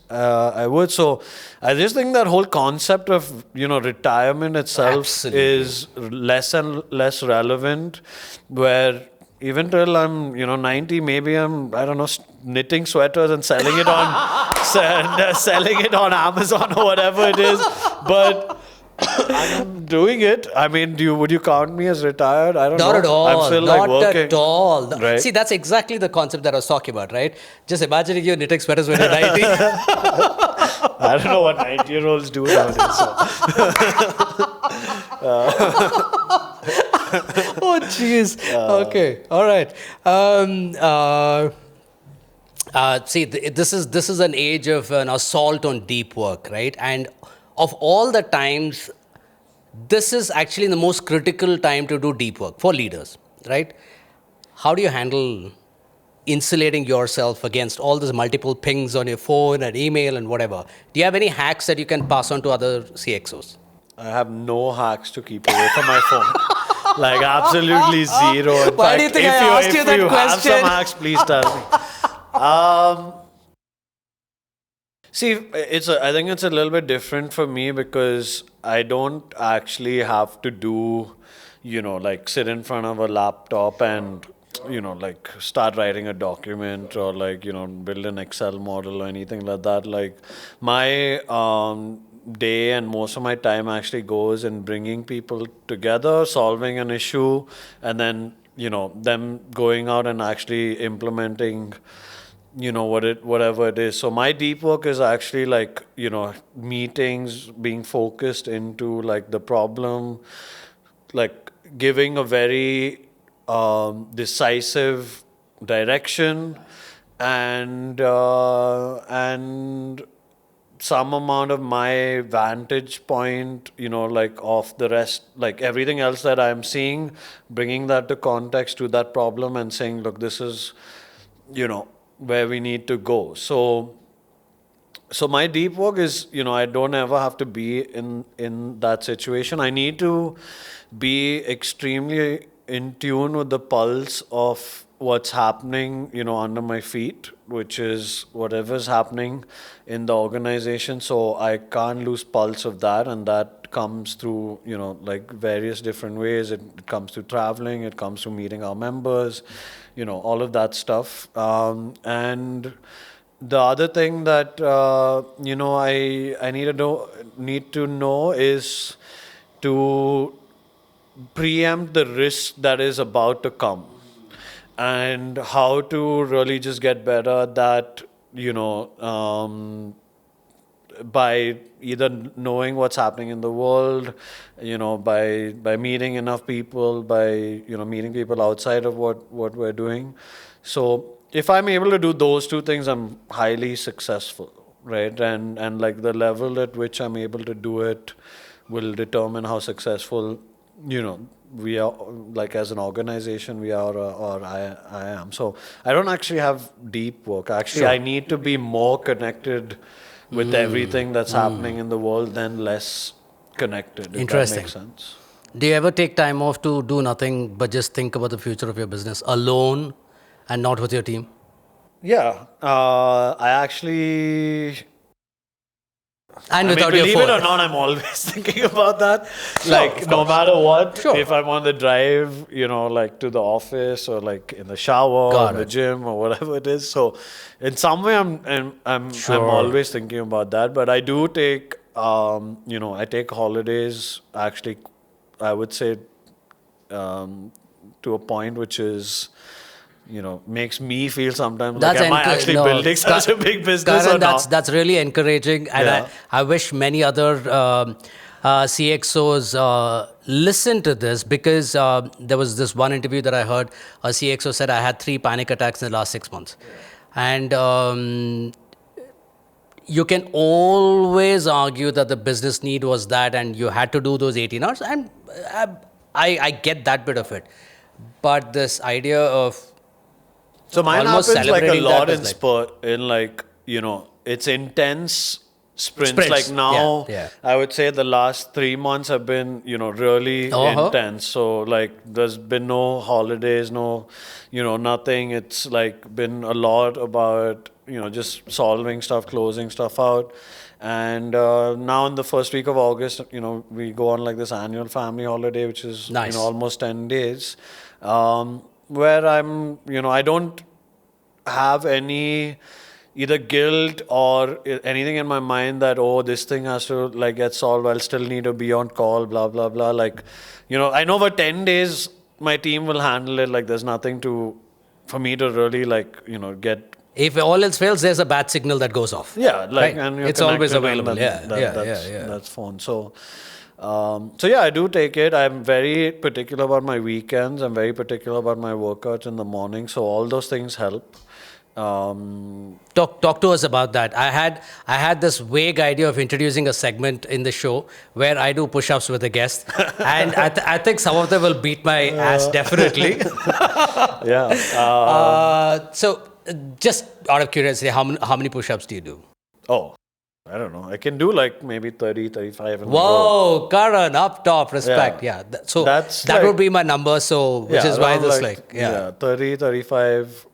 I would. So I just think that whole concept of, retirement itself is less and less relevant, where even till I'm, 90, maybe I'm, I don't know, knitting sweaters and selling it on, selling it on Amazon or whatever it is. But I'm doing it. I mean, would you count me as retired? I don't know. Not at all. I'm still Not working. at all. Right? See, that's exactly the concept that I was talking about, right? Just imagining you knitting sweaters when you're 90. I don't know what 90-year-olds do nowadays. So. Oh, jeez. Okay. All right. See, this is an age of an assault on deep work, right? And of all the times, this is actually the most critical time to do deep work for leaders, right? How do you handle insulating yourself against all these multiple pings on your phone and email and whatever? Do you have any hacks that you can pass on to other CXOs? I have no hacks to keep away from my phone. Like absolutely zero. In Why fact, do you think I asked you that question? If you have some hacks, please tell me. See, I think it's a little bit different for me because I don't actually have to do, like sit in front of a laptop and, like start writing a document or like, build an Excel model or anything like that. Like my day and most of my time actually goes in bringing people together, solving an issue, and then, them going out and actually implementing whatever it is. So my deep work is actually like, meetings, being focused into like the problem, like giving a very decisive direction, and some amount of my vantage point, like of the rest, like everything else that I'm seeing, bringing that to context to that problem and saying, look, this is, where we need to go. So my deep work is, I don't ever have to be in that situation. I need to be extremely in tune with the pulse of what's happening, under my feet, which is whatever's happening in the organization. So I can't lose pulse of that, and that comes through, like various different ways. It comes through traveling, it comes through meeting our members, all of that stuff. And the other thing that I need to know is to preempt the risk that is about to come, and how to really just get better at that, by either knowing what's happening in the world, by meeting enough people, by meeting people outside of what we're doing. So if I'm able to do those two things, I'm highly successful, right? And like the level at which I'm able to do it will determine how successful, we are, like as an organization we are, or I am. So I don't actually have deep work. Actually, Sure. I need to be more connected with everything that's happening in the world than less connected, if that Interesting. makes sense. Do you ever take time off to do nothing but just think about the future of your business alone and not with your team? Yeah, I actually, And I mean, without your believe it phone? or not, I'm always thinking about that. Sure, Like, of no course. matter what, Sure. if I'm on the drive, like to the office, or like in the shower, or Got in the it. gym, or whatever it is. So, in some way, I'm Sure. always thinking about that. But I do take, I take holidays. Actually, I would say, to a point which is, makes me feel sometimes like, That's am I actually no, building such a big business or Karan, that's not? that's really encouraging, and Yeah. I wish many other CXOs listen to this, because there was this one interview that I heard. A CXO said, "I had 3 panic attacks in the last 6 months," and you can always argue that the business need was that, and you had to do those 18 hours, and uh, I get that bit of it, but this idea of So mine almost happens like a celebrating that lot is in like spurt, in like, it's intense sprints. Like sprints. Yeah, now, yeah. I would say the last 3 months have been, really Uh-huh. intense. So like there's been no holidays, no, nothing. It's like been a lot about, just solving stuff, closing stuff out. And now in the first week of August, we go on like this annual family holiday, which is, Nice. almost 10 days. Where I'm, I don't have any either guilt or anything in my mind that, oh, this thing has to like get solved, I'll still need to be on call, blah blah blah. Like, I know for 10 days my team will handle it. Like there's nothing to for me to really like, get. If all else fails, there's a bad signal that goes off. Yeah, like, Right. and you're It's always connected, and available. Yeah, yeah. that's fun. So yeah, I do take it. I'm very particular about my weekends. I'm very particular about my workouts in the morning. So all those things help. Talk to us about that. I had this vague idea of introducing a segment in the show where I do push-ups with a guest, and I think some of them will beat my ass definitely. Yeah. So, just out of curiosity, how many push-ups do you do? Oh, I don't know. I can do like maybe 30, 35 in a row. Whoa, Karan, up top, respect. Yeah. Yeah. So That's that like- would be my number. So, which is why around this like, yeah. 30, 35,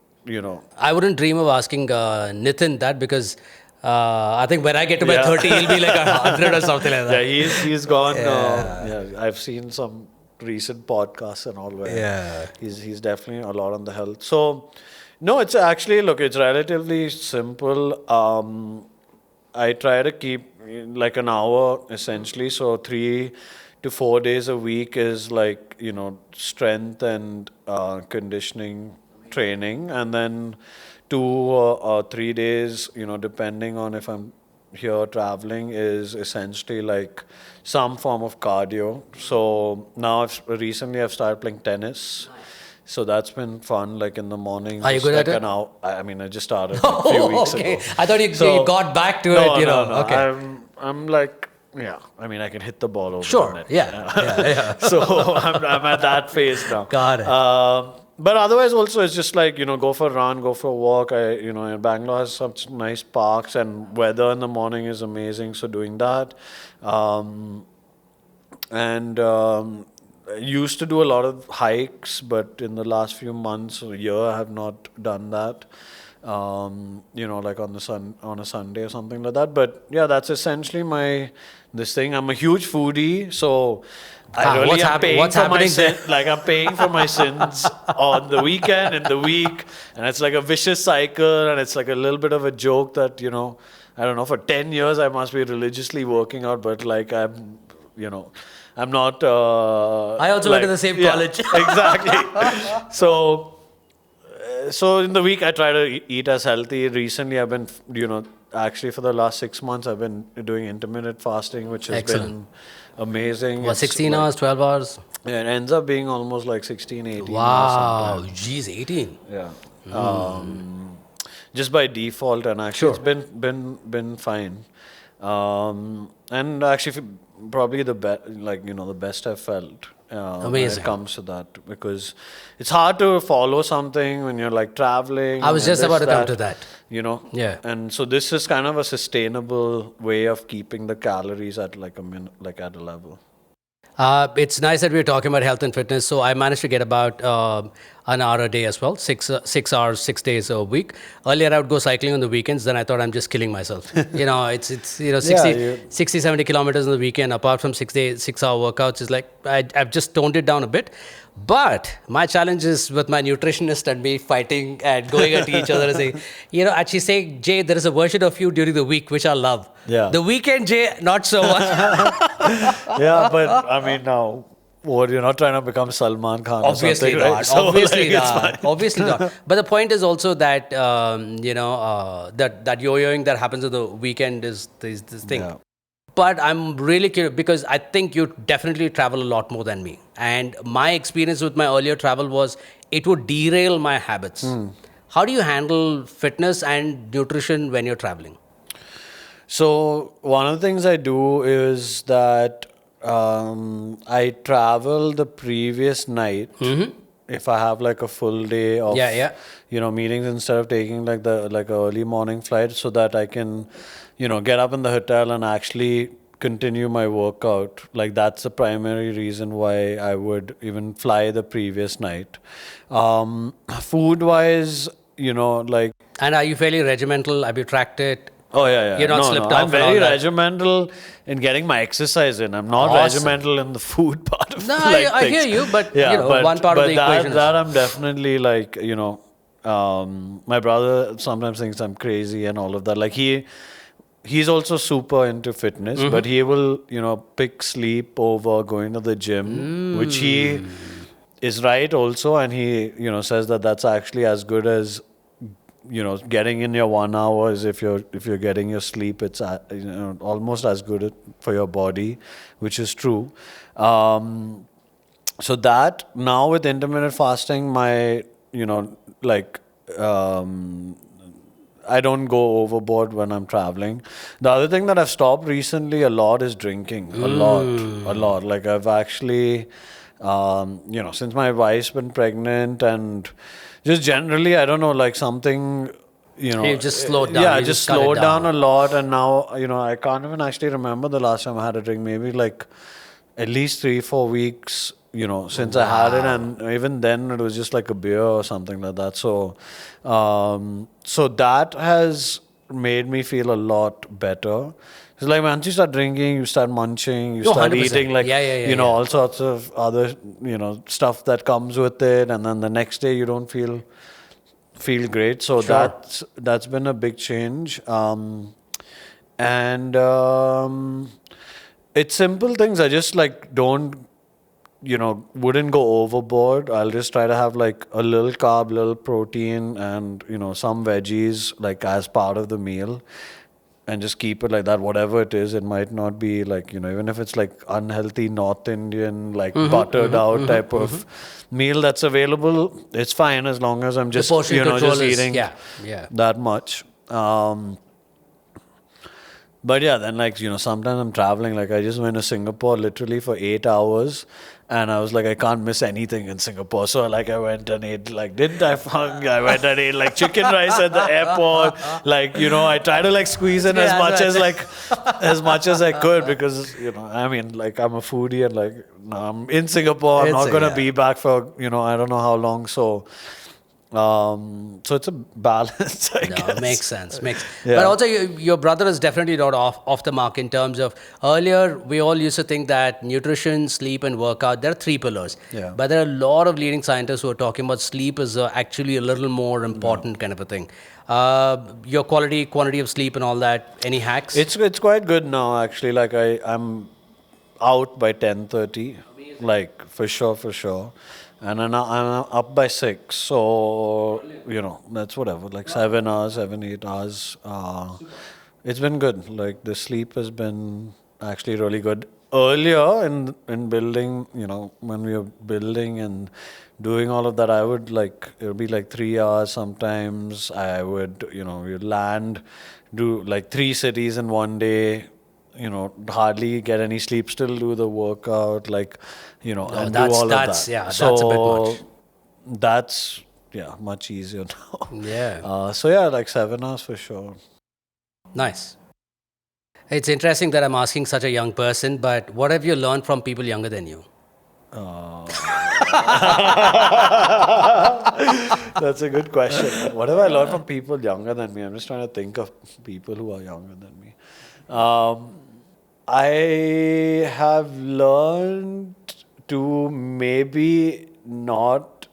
I wouldn't dream of asking Nitin that, because I think when I get to my Yeah. 30, he'll be like 100 or something like Yeah, that. he's gone. I've seen some recent podcasts and all where Yeah. he's definitely a lot on the health. So, no, it's actually, look, it's relatively simple. I try to keep like an hour essentially. So 3 to 4 days a week is like, strength and conditioning training. And then 2 or 3 days, depending on if I'm here traveling, is essentially like some form of cardio. So now recently I've started playing tennis. So that's been fun, like in the morning. Are you just good like at it? an hour. I mean, I just started like a few weeks Okay. ago. I thought you got back to No, it, no. Okay. I'm like, yeah. I mean, I can hit the ball over the Sure. net. Yeah. So I'm at that phase now. Got it. But otherwise, also, it's just like, go for a run, go for a walk. Bangalore has such nice parks, and weather in the morning is amazing. So doing that. And I used to do a lot of hikes, but in the last few months or year, I have not done that. Like on a Sunday or something like that. But yeah, that's essentially this thing. I'm a huge foodie, so I really am paying for my sins. Like I'm paying for my sins on the weekend, in the week, and it's like a vicious cycle, and it's like a little bit of a joke that I don't know. For 10 years, I must be religiously working out, but like I'm not. I also went to the same college. Exactly. So in the week, I try to eat as healthy. Recently, I've been, actually for the last 6 months, I've been doing intermittent fasting, which has been amazing. What, 16 hours, 12 hours? Yeah, it ends up being almost like 16, 18 wow. hours sometimes. Geez, 18. Yeah. Just by default, and actually it's been fine. And actually, probably the best I've felt. When it comes to that, because it's hard to follow something when you're like traveling. I was just about to come to that. Yeah. And so this is kind of a sustainable way of keeping the calories at like at a level. It's nice that we're talking about health and fitness. So I managed to get about an hour a day as well, 6 hours, 6 days a week. Earlier, I would go cycling on the weekends. Then I thought I'm just killing myself. It's 60, 70 kilometers on the weekend. Apart from 6-hour workouts, is like I've just toned it down a bit. But my challenge is with my nutritionist and me fighting and going at each other and saying, actually saying, Jay, there is a version of you during the week which I love. Yeah. The weekend, Jay, not so much. Yeah, but I mean now, you're not trying to become Salman Khan Obviously or something, not. right? So, obviously it's not. fine. Obviously not. But the point is also that that yo-yoing that happens on the weekend is this thing. Yeah. But I'm really curious because I think you definitely travel a lot more than me. And my experience with my earlier travel was it would derail my habits. How do you handle fitness and nutrition when you're traveling? So one of the things I do is that I travel the previous night. If I have like a full day of meetings, instead of taking like a early morning flight, so that I can get up in the hotel and actually continue my workout. Like that's the primary reason why I would even fly the previous night. Food wise, like. And are you fairly regimental? Have you tracked it? Oh yeah. You're not slipped off. I'm very regimental in getting my exercise in. I'm not regimental in the food part of I hear you, but one part of the equation. That I'm definitely like, my brother sometimes thinks I'm crazy and all of that. Like he's also super into fitness, but he will, pick sleep over going to the gym, which he is right also, and he, says that that's actually as good as getting in your 1 hour is if you're getting your sleep, it's almost as good for your body, which is true. So that now with intermittent fasting, my I don't go overboard when I'm traveling. The other thing that I've stopped recently a lot is drinking. A lot. Like I've actually, since my wife's been pregnant and just generally, I don't know, like something, You just slowed down. Yeah, just slowed down a lot. And now, I can't even actually remember the last time I had a drink. Maybe like at least 3-4 weeks, since I had it. And even then it was just like a beer or something like that. So, so that has made me feel a lot better. It's like once you start drinking, you start munching, you start 100%. eating like, all sorts of other, stuff that comes with it. And then the next day you don't feel great. So that's been a big change. And it's simple things. I just like don't wouldn't go overboard. I'll just try to have like a little carb, little protein, and some veggies like as part of the meal, and just keep it like that. Whatever it is, it might not be like even if it's like unhealthy North Indian like buttered out type of meal that's available. It's fine as long as I'm just portion control just is, eating yeah. that much. But yeah, then like, sometimes I'm traveling. Like I just went to Singapore literally for 8 hours, and I was like, I can't miss anything in Singapore. So like I went and ate like Din Tai Fung. I went and ate like chicken rice at the airport. Like, I try to like squeeze in as much as I could because, I mean, like I'm a foodie and like no, I'm in Singapore. I'm not going to be back for, I don't know how long. So it's a balance, I guess. Makes sense. But also, your brother is definitely not off the mark in terms of earlier. We all used to think that nutrition, sleep, and workout, there are three pillars. Yeah. But there are a lot of leading scientists who are talking about sleep is actually a little more important kind of a thing. Your quantity of sleep, and all that. Any hacks? It's quite good now, actually. Like I'm out by 10:30, like for sure. And then I'm up by 6, so that's whatever, like 7 hours, 8 hours. It's been good. Like the sleep has been actually really good. Earlier in building, when we were building and doing all of that, I would like it would be like 3 hours sometimes. I would we land, do like 3 cities in one day. Hardly get any sleep, still do the workout, like, and do all of that. Yeah, so that's a bit much. That's, much easier now. Yeah. So yeah, like 7 hours for sure. Nice. It's interesting that I'm asking such a young person, but what have you learned from people younger than you? That's a good question. What have I learned from people younger than me? I'm just trying to think of people who are younger than me. I have learned to maybe not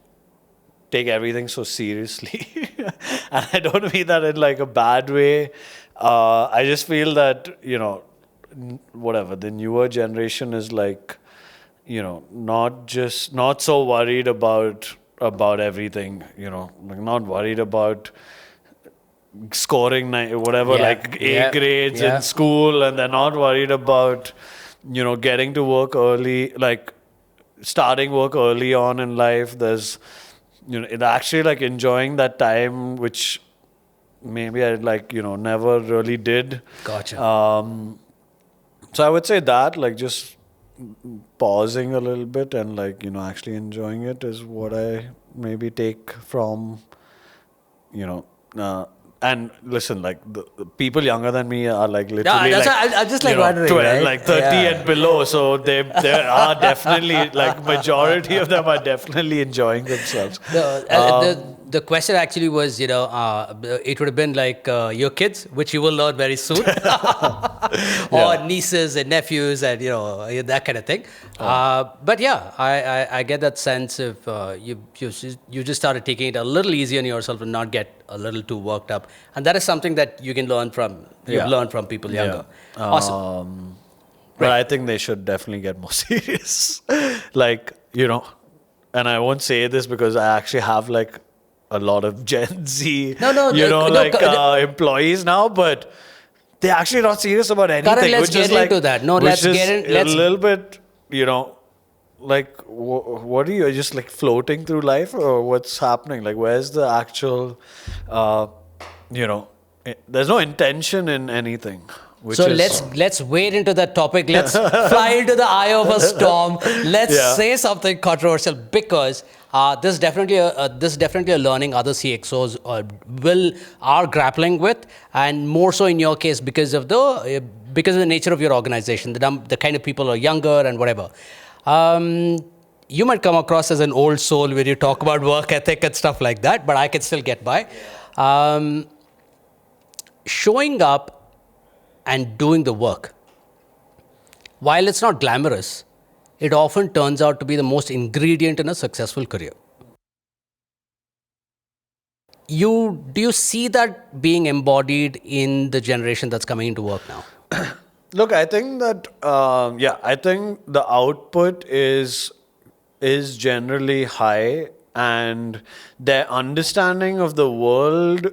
take everything so seriously. And I don't mean that in like a bad way. I just feel that, whatever, the newer generation is like, not so worried about everything, like not worried about scoring whatever, like A grades in school, and they're not worried about getting to work early, like starting work early on in life. There's it actually like enjoying that time, which maybe I like never really did. Gotcha. So I would say that like just pausing a little bit and like actually enjoying it is what I maybe take from and listen, like the people younger than me are like literally that's like, I just like wondering, 12, right? like 30 and below. So there are definitely like majority of them are definitely enjoying themselves. The question actually was, it would have been like your kids, which you will learn very soon, or nieces and nephews, and that kind of thing. But yeah, I get that sense of you just started taking it a little easier on yourself and not get a little too worked up, and that is something that you can learn from. You've learned from people younger. Awesome. But I think they should definitely get more serious. Like, and I won't say this because I actually have like a lot of Gen Z, employees now, but they're actually not serious about anything. Karan, let's get into that. No, let's get in. A little bit, like, what are you just like floating through life, or what's happening? Like, where's the actual, there's no intention in anything. So let's wade into that topic. Let's fly into the eye of a storm. Let's say something controversial, because this is definitely a learning other CXOs are grappling with, and more so in your case because of the nature of your organization, the kind of people are younger and whatever. You might come across as an old soul when you talk about work ethic and stuff like that, but I can still get by. Showing up and doing the work, while it's not glamorous, it often turns out to be the most ingredient in a successful career. Do you see that being embodied in the generation that's coming into work now? Look, I think that, I think the output is is generally high, and their understanding of the world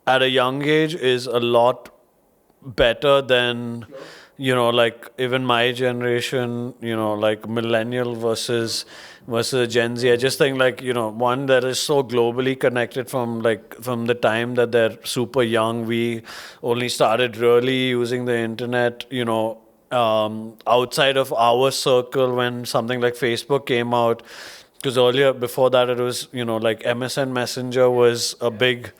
at a young age is a lot better than, like even my generation, like millennial versus Gen Z. I just think like, one that is so globally connected from the time that they're super young. We only started really using the internet, outside of our circle when something like Facebook came out. Because earlier, before that, it was, like MSN Messenger was a big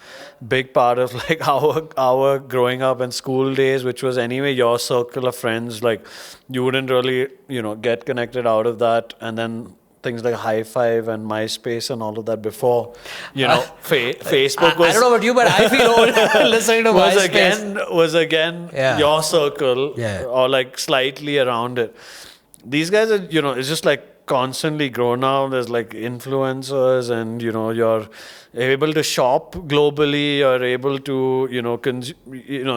part of like our growing up and school days, which was anyway your circle of friends. Like you wouldn't really, get connected out of that. And then things like High Five and MySpace and all of that before, Facebook was. I don't know about you, but I feel old listening to MySpace. Was again Yeah. your circle, Yeah. or like slightly around it. These guys are, it's just like constantly grown now. There's like influencers, and you're able to shop globally. You're able to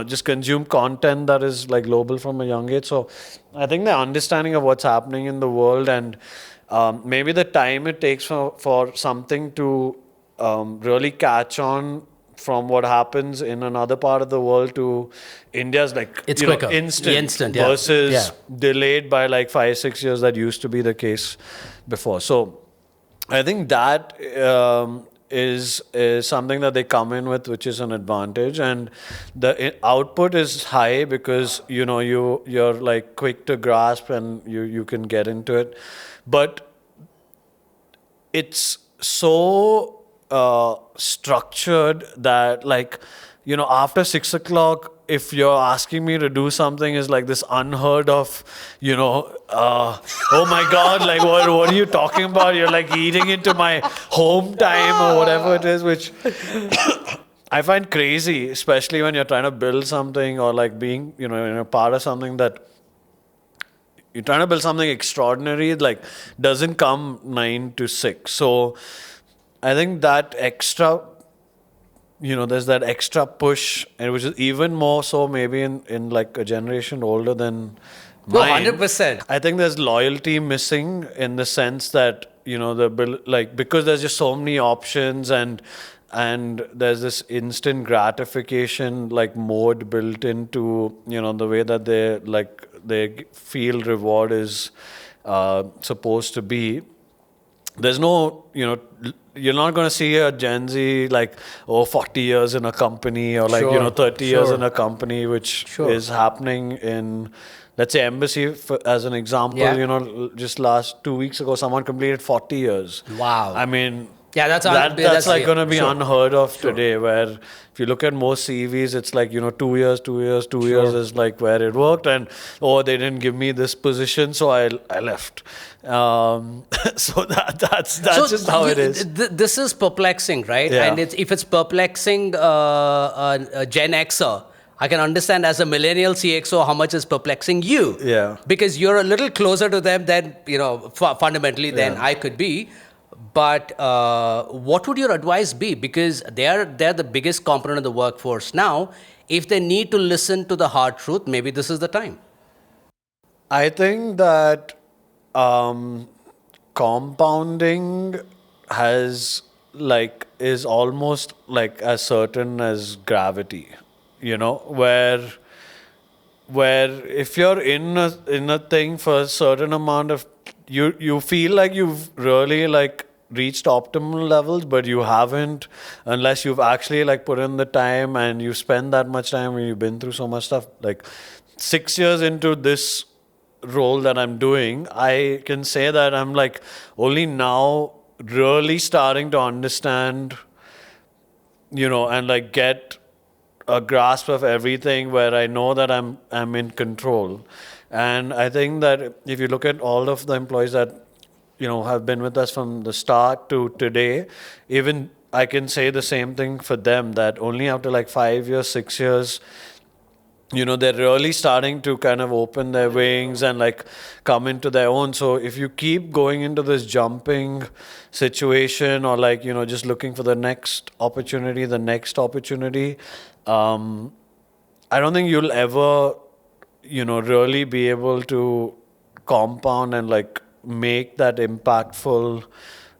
just consume content that is like global from a young age. So I think the understanding of what's happening in the world, and maybe the time it takes for something to really catch on from what happens in another part of the world to India's like It's quicker. instant Yeah. versus Yeah. delayed by like 5-6 years. That used to be the case before. So I think that is something that they come in with, which is an advantage, and the output is high because you're like quick to grasp and you can get into it, but it's so structured that like after 6 o'clock, if you're asking me to do something, is like this unheard of, oh my God, like what are you talking about? You're like eating into my home time or whatever it is, which I find crazy, especially when you're trying to build something or like being, a part of something that you're trying to build something extraordinary, like doesn't come 9 to 6. So I think that extra, there's that extra push, and which is even more so maybe in like a generation older than No, mine. 100%. I think there's loyalty missing in the sense that, because there's just so many options, and there's this instant gratification like mode built into, the way that they feel reward is supposed to be. There's no, you're not going to see a Gen Z like, 40 years in a company, or like, Sure, 30 years sure. in a company, which Sure. is happening in, let's say, Embassy, as an example. Yeah. Just last 2 weeks ago, someone completed 40 years. Wow. I mean, Yeah, that's that's like going to be sure. unheard of today, where if you look at most CVs, it's like, 2 years, 2 years, 2 years is like where it worked, and they didn't give me this position, so I left. So that's just how it is. This is perplexing, right? Yeah. And if it's perplexing a Gen Xer, I can understand as a millennial CXO how much is perplexing you. Yeah. Because you're a little closer to them than, fundamentally than I could be. But what would your advice be? Because they're the biggest component of the workforce now. If they need to listen to the hard truth, maybe this is the time. I think that compounding is almost like as certain as gravity, where if you're in a thing for a certain amount of, you feel like you've really like reached optimal levels, but you haven't, unless you've actually like put in the time and you spend that much time and you've been through so much stuff. Like 6 years into this role that I'm doing, I can say that I'm like only now really starting to understand, and like get a grasp of everything, where I know that I'm in control. And I think that if you look at all of the employees that have been with us from the start to today, even I can say the same thing for them, that only after like 5 years, 6 years, they're really starting to kind of open their wings and like come into their own. So if you keep going into this jumping situation, or like, just looking for the next opportunity, I don't think you'll ever, really be able to compound and like make that impactful,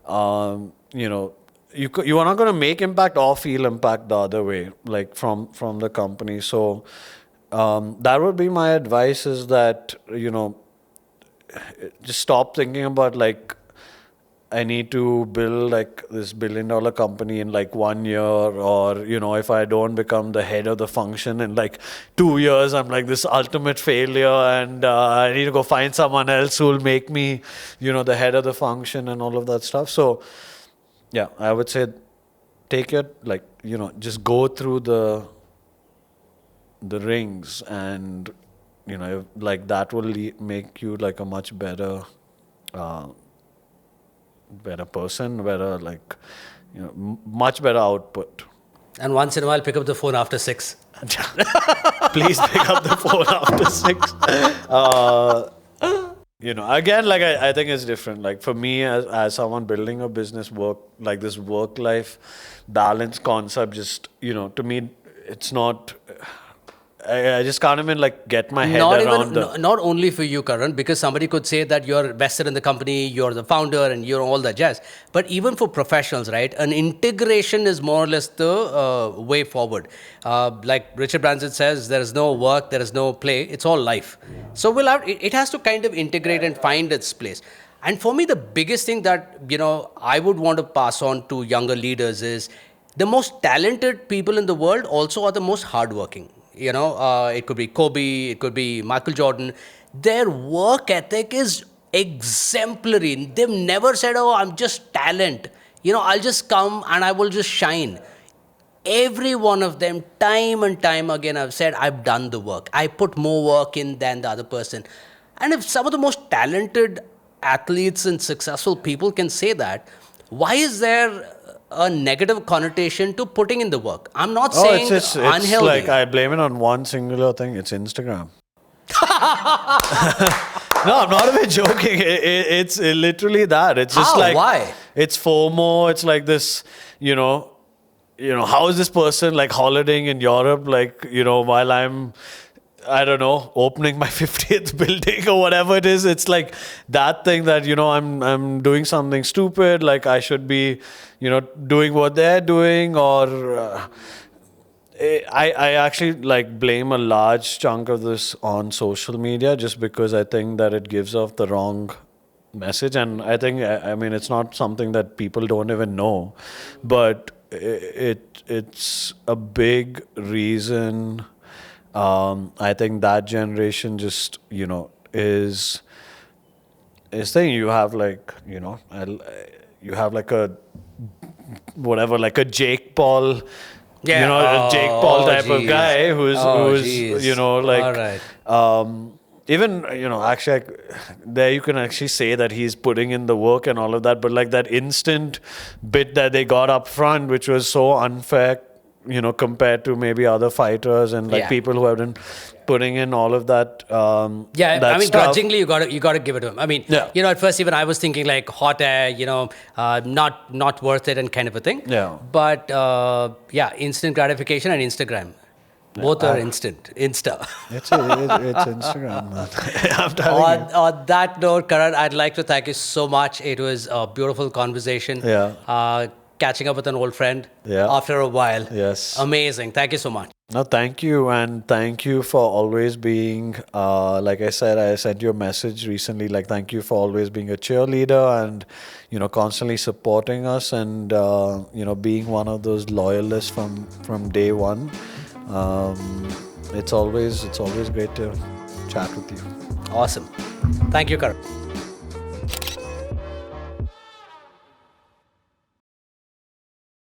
you are not going to make impact or feel impact the other way, like from the company. So that would be my advice, is that, just stop thinking about like, I need to build like this $1 billion company in like 1 year, or, if I don't become the head of the function in like 2 years, I'm like this ultimate failure, and I need to go find someone else who will make me, the head of the function and all of that stuff. So yeah, I would say take it like, just go through the rings, and, like that will make you like a much better, better person, better like, much better output. And once in a while, pick up the phone after 6. Please pick up the phone after 6. Again, like I think it's different. Like for me, as someone building a business, like this work-life balance concept, just, to me, it's not. I just can't even like get my head around not only for you, Karan, because somebody could say that you're vested in the company, you're the founder, and you're all that jazz. But even for professionals, right? An integration is more or less the way forward. Like Richard Branson says, there is no work, there is no play. It's all life. So it has to kind of integrate and find its place. And for me, the biggest thing that I would want to pass on to younger leaders is the most talented people in the world also are the most hardworking. It could be Kobe, it could be Michael Jordan. Their work ethic is exemplary. They've never said, oh, I'm just talent. I'll just come and I will just shine. Every one of them, time and time again, I've said, I've done the work. I put more work in than the other person. And if some of the most talented athletes and successful people can say that, why is there a negative connotation to putting in the work? I'm not saying it's unhealthy. Like I blame it on one singular thing. It's Instagram. No, I'm not even joking. It's literally that. It's just like, why? It's FOMO. It's like this, how is this person like holidaying in Europe, like, while I'm, I don't know, opening my 50th building or whatever it is. It's like that thing that, I'm doing something stupid, like I should be, doing what they're doing, or I actually like blame a large chunk of this on social media, just because I think that it gives off the wrong message. And I think, I mean, it's not something that people don't even know, but it's a big reason. I think that generation just, is saying you have like, you have like a, whatever, like a Jake Paul, a Jake Paul type of guy who's like, all right. Even, actually, there you can actually say that he's putting in the work and all of that, but like that instant bit that they got up front, which was so unfair, compared to maybe other fighters and like people who have been putting in all of that. That I mean, stuff. Grudgingly, you got to give it to him. I mean, at first even I was thinking like hot air, not worth it and kind of a thing. Yeah. But instant gratification and Instagram. Both are instant. Insta. It's Instagram, man. I'm telling you. On that note, Karan, I'd like to thank you so much. It was a beautiful conversation. Yeah. Catching up with an old friend after a while. Yes. Amazing. Thank you so much. No, thank you. And thank you for always being, like I said, I sent you a message recently, like thank you for always being a cheerleader and, constantly supporting us and, being one of those loyalists from day one. It's always great to chat with you. Awesome. Thank you, Karan.